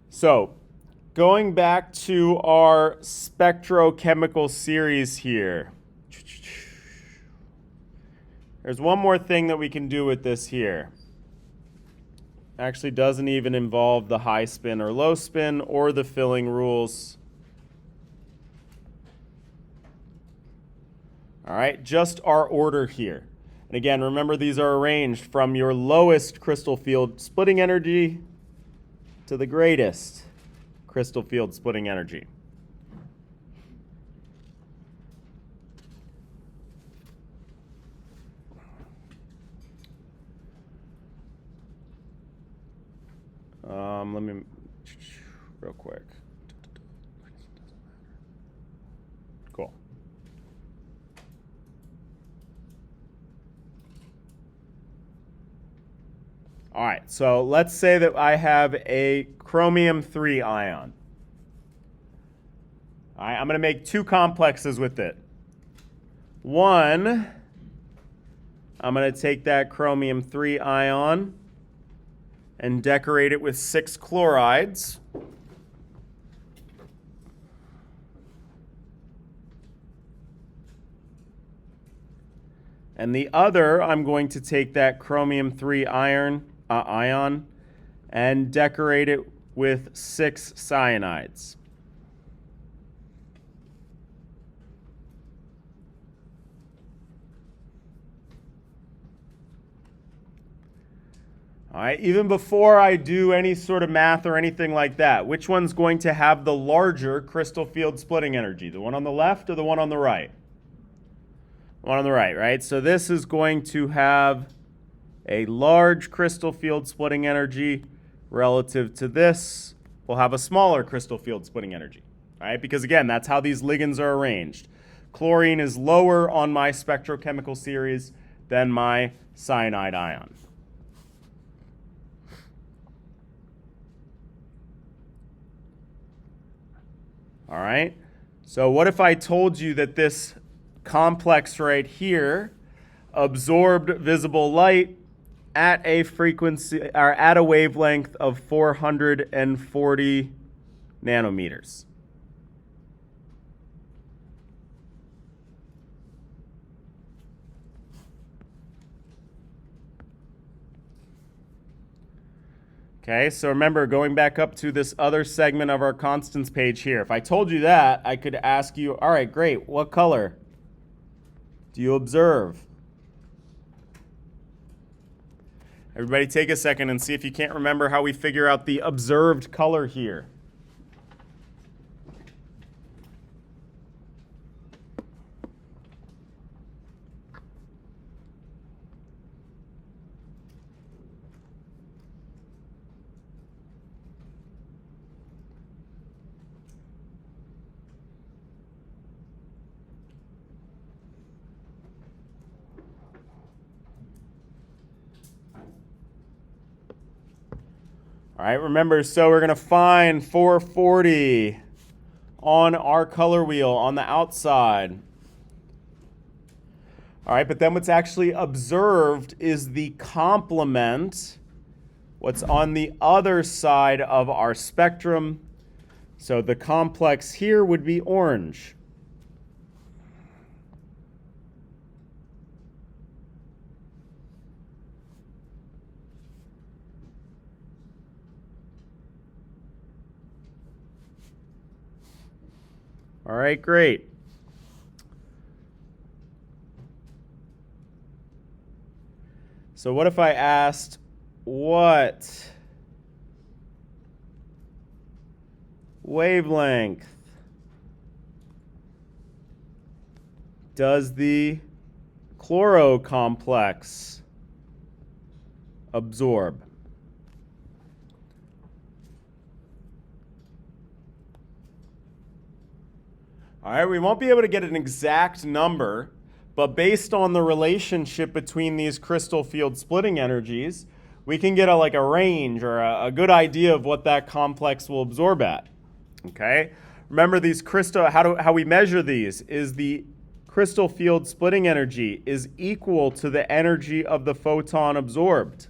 [SPEAKER 1] So going back to our spectrochemical series here. There's one more thing that we can do with this here. Actually doesn't even involve the high spin or low spin or the filling rules. All right, just our order here. And again, remember these are arranged from your lowest crystal field splitting energy to the greatest crystal field splitting energy. Let me, real quick. All right, so let's say that I have a chromium-3 ion. All right, I'm going to make two complexes with it. One, I'm going to take that chromium-3 ion and decorate it with 6 chlorides. And the other, I'm going to take that chromium-3 ion and decorate it with 6 cyanides. All right, even before I do any sort of math or anything like that, which one's going to have the larger crystal field splitting energy? The one on the left or the one on the right? The one on the right, right? So this is going to have a large crystal field splitting energy relative to this. We'll have a smaller crystal field splitting energy, all right? Because again, that's how these ligands are arranged. Chlorine is lower on my spectrochemical series than my cyanide ion. All right, so what if I told you that this complex right here absorbed visible light at a frequency or at a wavelength of 440 nanometers? Okay, so remember, going back up to this other segment of our constants page here, if I told you that, I could ask you, all right, great, what color do you observe? Everybody take a second and see if you can't remember how we figure out the observed color here. All right, remember, so we're going to find 440 on our color wheel on the outside. All right, but then what's actually observed is the complement, what's on the other side of our spectrum. So the complex here would be orange. All right, great. So what if I asked, what wavelength does the chloro complex absorb? All right, we won't be able to get an exact number, but based on the relationship between these crystal field splitting energies, we can get like a range or a good idea of what that complex will absorb at. Okay? Remember, these crystal, how we measure these is the crystal field splitting energy is equal to the energy of the photon absorbed.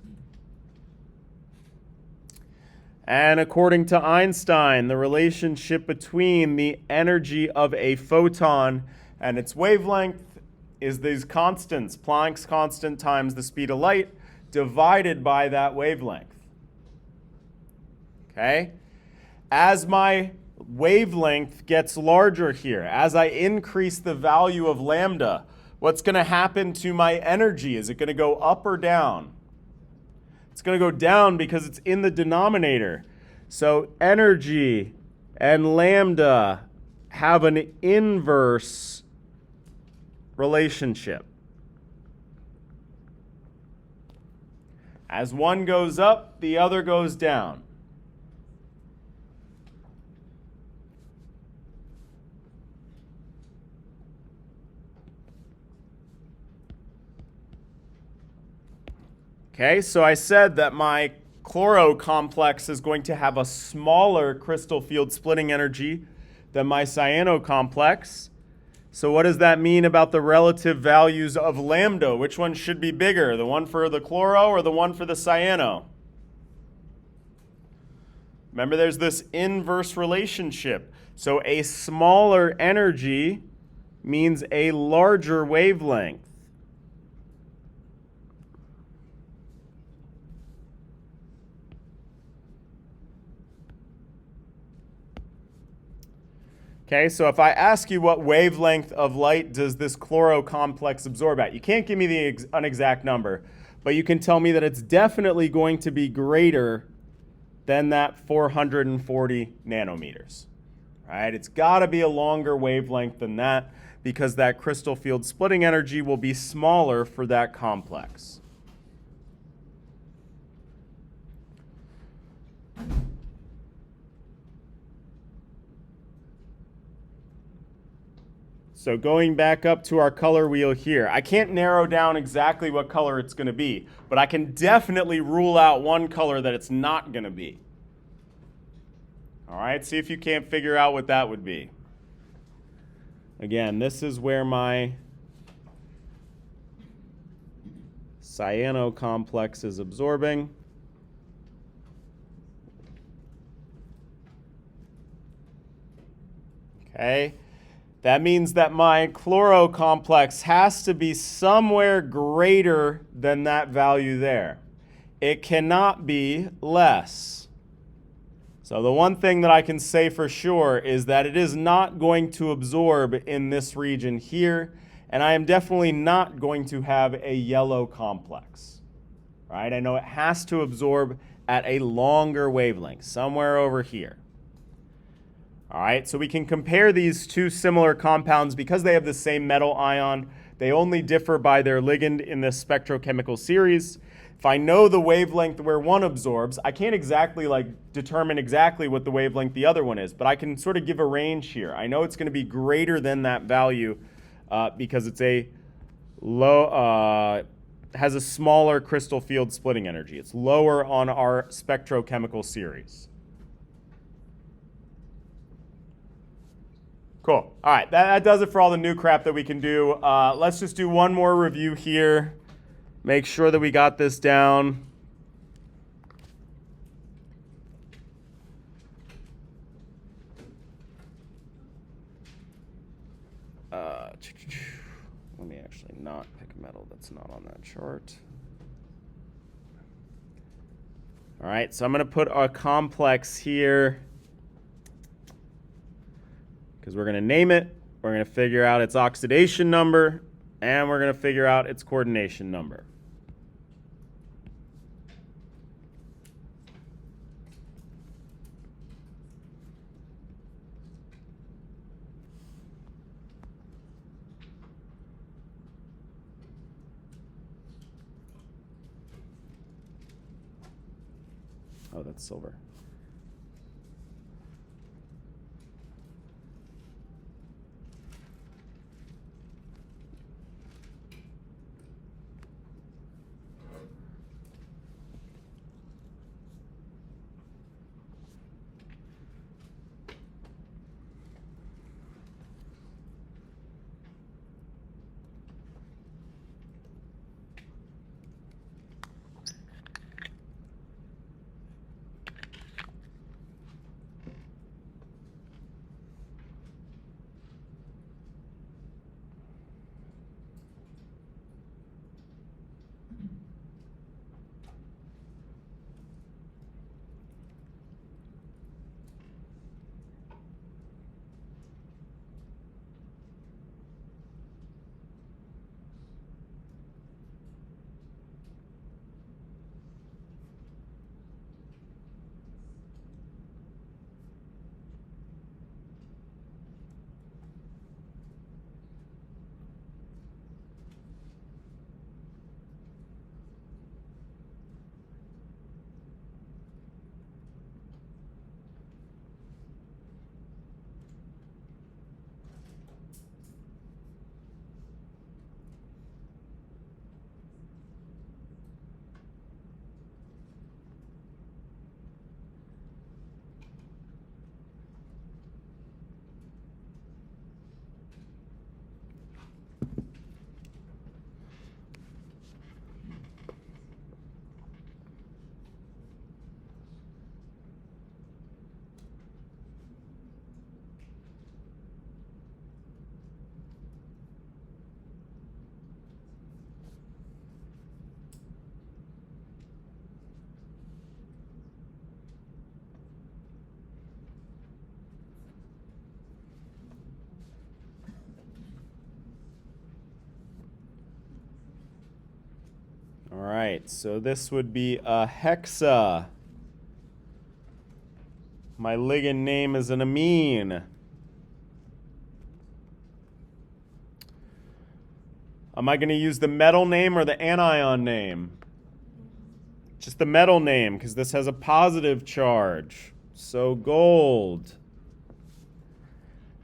[SPEAKER 1] And according to Einstein, the relationship between the energy of a photon and its wavelength is these constants, Planck's constant times the speed of light divided by that wavelength. Okay? As my wavelength gets larger here, as I increase the value of lambda, what's going to happen to my energy? Is it going to go up or down? It's going to go down because it's in the denominator. So energy and lambda have an inverse relationship. As one goes up, the other goes down. Okay, so I said that my chloro complex is going to have a smaller crystal field splitting energy than my cyano complex. So what does that mean about the relative values of lambda? Which one should be bigger, the one for the chloro or the one for the cyano? Remember, there's this inverse relationship. So a smaller energy means a larger wavelength. Okay, so if I ask you what wavelength of light does this chloro complex absorb at, you can't give me an exact number, but you can tell me that it's definitely going to be greater than that 440 nanometers. Right? It's got to be a longer wavelength than that because that crystal field splitting energy will be smaller for that complex. So going back up to our color wheel here, I can't narrow down exactly what color it's going to be, but I can definitely rule out one color that it's not going to be. All right, see if you can't figure out what that would be. Again, this is where my cyano complex is absorbing. Okay. That means that my chloro complex has to be somewhere greater than that value there. It cannot be less. So the one thing that I can say for sure is that it is not going to absorb in this region here, and I am definitely not going to have a yellow complex. Right? I know it has to absorb at a longer wavelength, somewhere over here. All right, so we can compare these two similar compounds because they have the same metal ion. They only differ by their ligand in this spectrochemical series. If I know the wavelength where one absorbs, I can't exactly determine exactly what the wavelength the other one is, but I can sort of give a range here. I know it's going to be greater than that value because it's a low, has a smaller crystal field splitting energy. It's lower on our spectrochemical series. Cool. All right, that does it for all the new crap that we can do. Let's just do one more review here. Make sure that we got this down. Let me actually not pick a metal that's not on that chart. All right, so I'm going to put a complex here because we're going to name it, we're going to figure out its oxidation number, and we're going to figure out its coordination number. Oh, that's silver. All right, so this would be a hexa. My ligand name is an amine. Am I going to use the metal name or the anion name? Just the metal name, because this has a positive charge. So gold.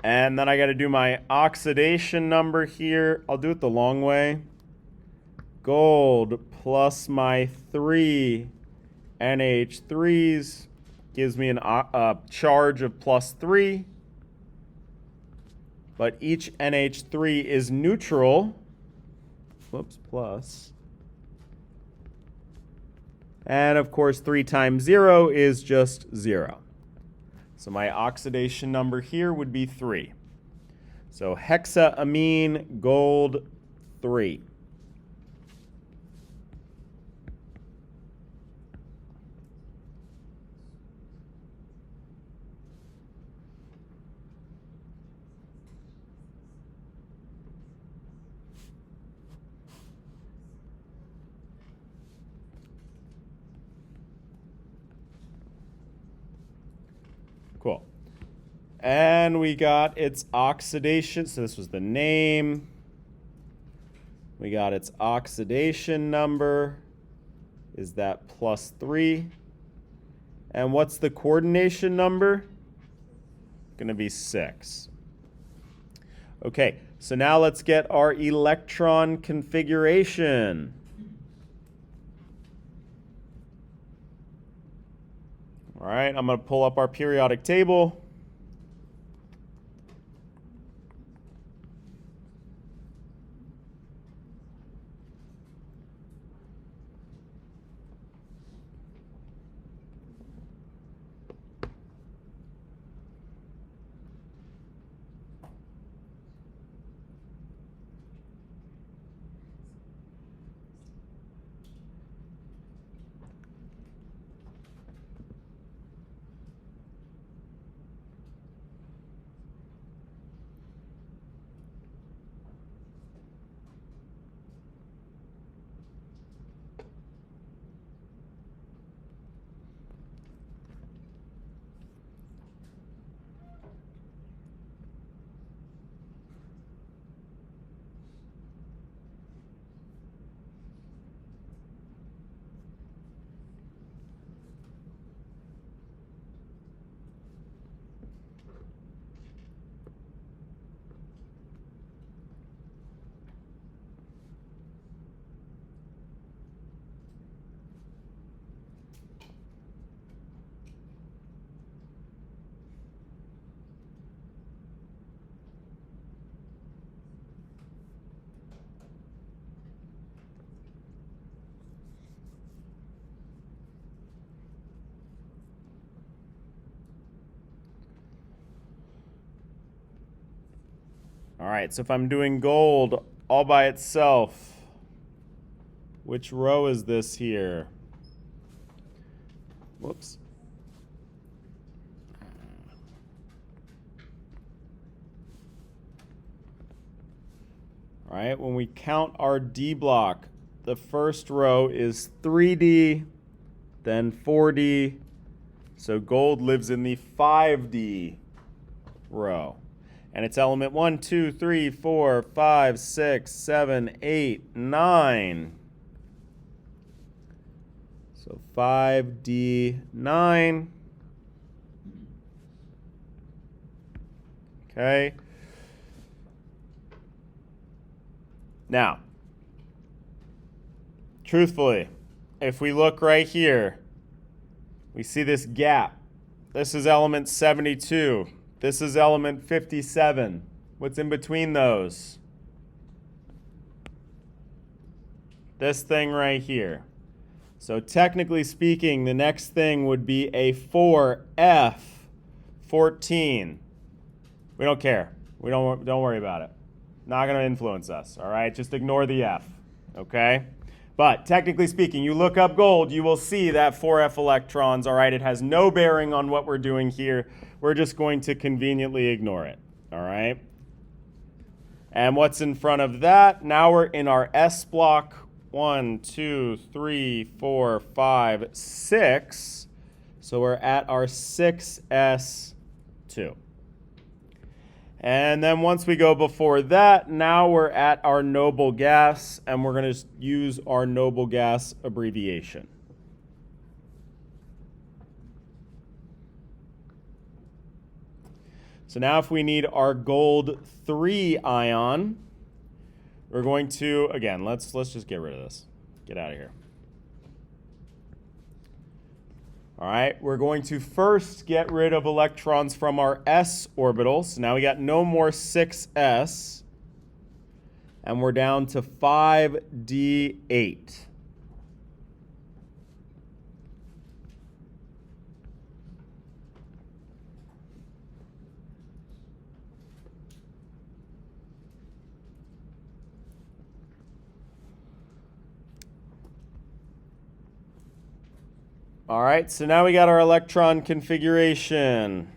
[SPEAKER 1] And then I got to do my oxidation number here. I'll do it the long way. Gold plus my 3 NH3s gives me a charge of +3. But each NH3 is neutral. Whoops, plus. And of course, 3 times 0 is just 0. So my oxidation number here would be 3. So hexaamine gold 3. Cool. And we got its oxidation. So this was the name. We got its oxidation number. Is that +3? And what's the coordination number? Going to be 6. Okay, so now let's get our electron configuration. All right, I'm going to pull up our periodic table. All right, so if I'm doing gold all by itself, which row is this here? Whoops. All right, when we count our D block, the first row is 3D, then 4D. So gold lives in the 5D row. And it's element 1, 2, 3, 4, 5, 6, 7, 8, 9. So 5D9. Okay. Now, truthfully, if we look right here, we see this gap. This is element 72. This is element 57. What's in between those? This thing right here. So technically speaking, the next thing would be a 4F14. We don't care. Don't worry about it. Not going to influence us, all right? Just ignore the F, okay? But technically speaking, you look up gold, you will see that 4F electrons, all right? It has no bearing on what we're doing here. We're just going to conveniently ignore it, all right? And what's in front of that? Now we're in our S block. 1, 2, 3, 4, 5, 6. So we're at our 6s2. And then once we go before that, now we're at our noble gas, and we're going to use our noble gas abbreviation. So now if we need our gold 3 ion, we're going to, again, let's just get rid of this. Get out of here. All right, we're going to first get rid of electrons from our s orbital. So now we got no more 6s, and we're down to 5d8. All right, so now we got our electron configuration.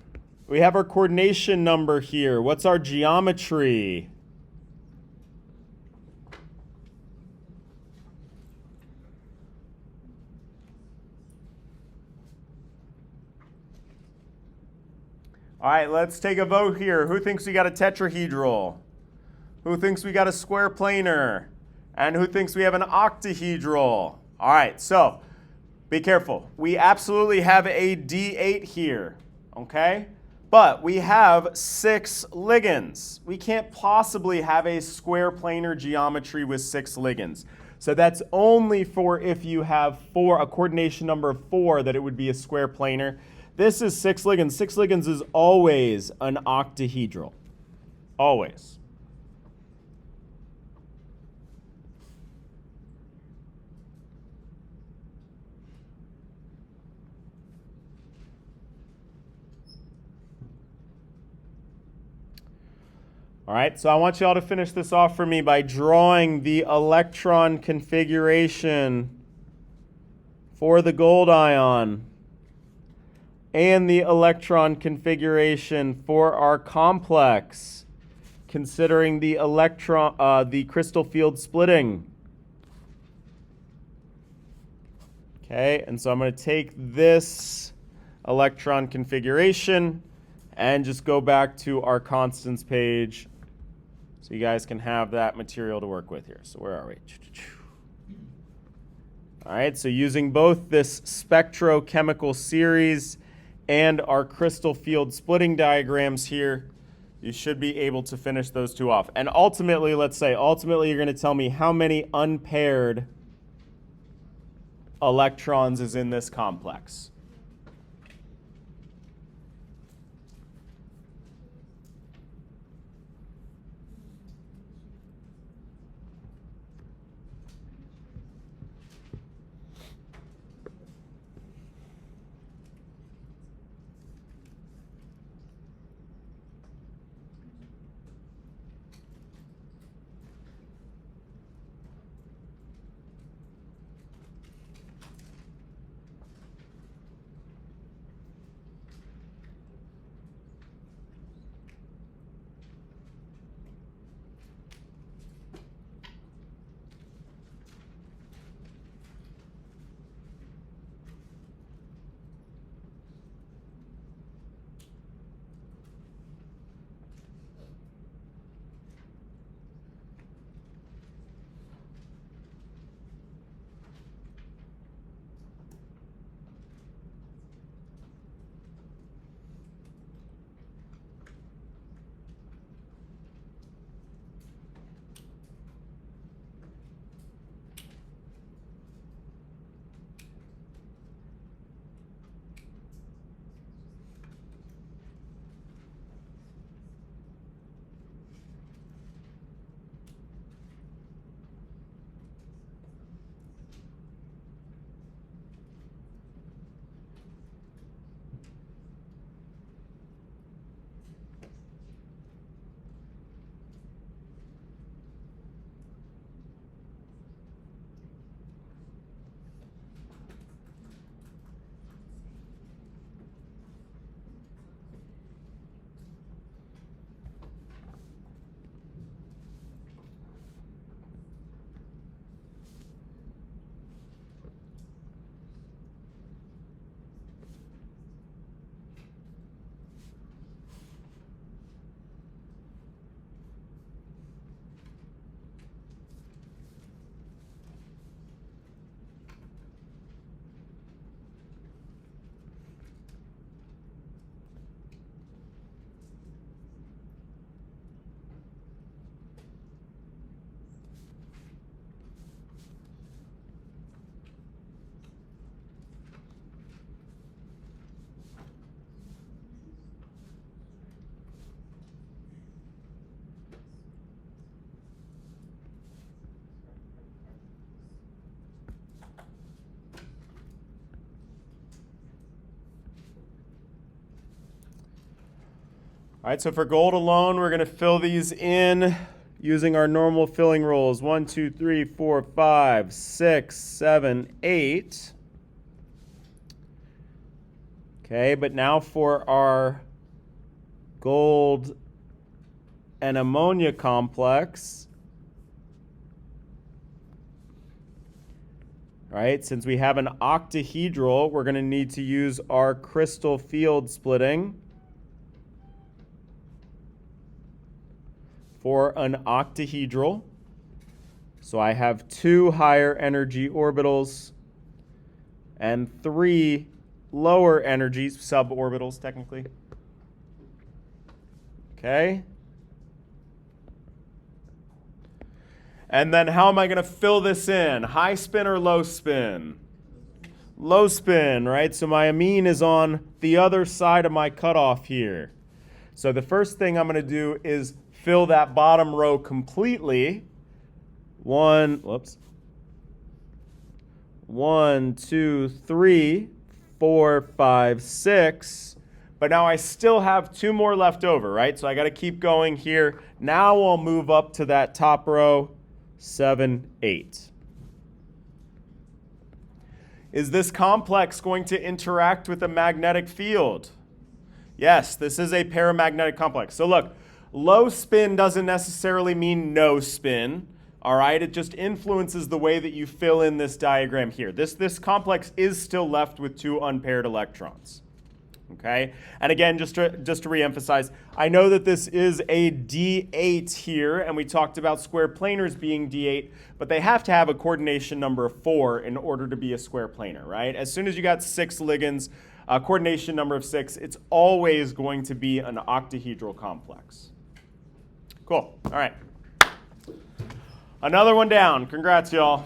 [SPEAKER 1] We have our coordination number here. What's our geometry? All right, let's take a vote here. Who thinks we got a tetrahedral? Who thinks we got a square planar? And who thinks we have an octahedral? All right, so be careful. We absolutely have a D8 here, okay? But we have 6 ligands. We can't possibly have a square planar geometry with 6 ligands. So that's only for if you have a coordination number of 4 that it would be a square planar. This is 6 ligands. 6 ligands is always an octahedral. Always. All right, so I want you all to finish this off for me by drawing the electron configuration for the gold ion and the electron configuration for our complex, considering the the crystal field splitting. Okay, and so I'm going to take this electron configuration and just go back to our constants page so you guys can have that material to work with here. So where are we? All right, so using both this spectrochemical series and our crystal field splitting diagrams here, you should be able to finish those two off. And ultimately, let's say, you're going to tell me how many unpaired electrons is in this complex. All right, so for gold alone, we're going to fill these in using our normal filling rules. 1, 2, 3, 4, 5, 6, 7, 8. Okay, but now for our gold and ammonia complex, right? Since we have an octahedral, we're going to need to use our crystal field splitting for an octahedral. So I have 2 higher energy orbitals and 3 lower energies, suborbitals technically. Okay? And then how am I going to fill this in? High spin or low spin? Low spin, right? So my amine is on the other side of my cutoff here. So the first thing I'm going to do is fill that bottom row completely. 1, 2, 3, 4, 5, 6. But now I still have 2 more left over, right? So I got to keep going here. Now I'll move up to that top row, 7, 8. Is this complex going to interact with a magnetic field? Yes, this is a paramagnetic complex. So look, low spin doesn't necessarily mean no spin. All right, it just influences the way that you fill in this diagram here. This complex is still left with 2 unpaired electrons. Okay, and again, just to reemphasize, I know that this is a D8 here, and we talked about square planars being D8, but they have to have a coordination number of 4 in order to be a square planar, right? As soon as you got 6 ligands, a coordination number of 6, it's always going to be an octahedral complex. Cool, all right. Another one down. Congrats, y'all.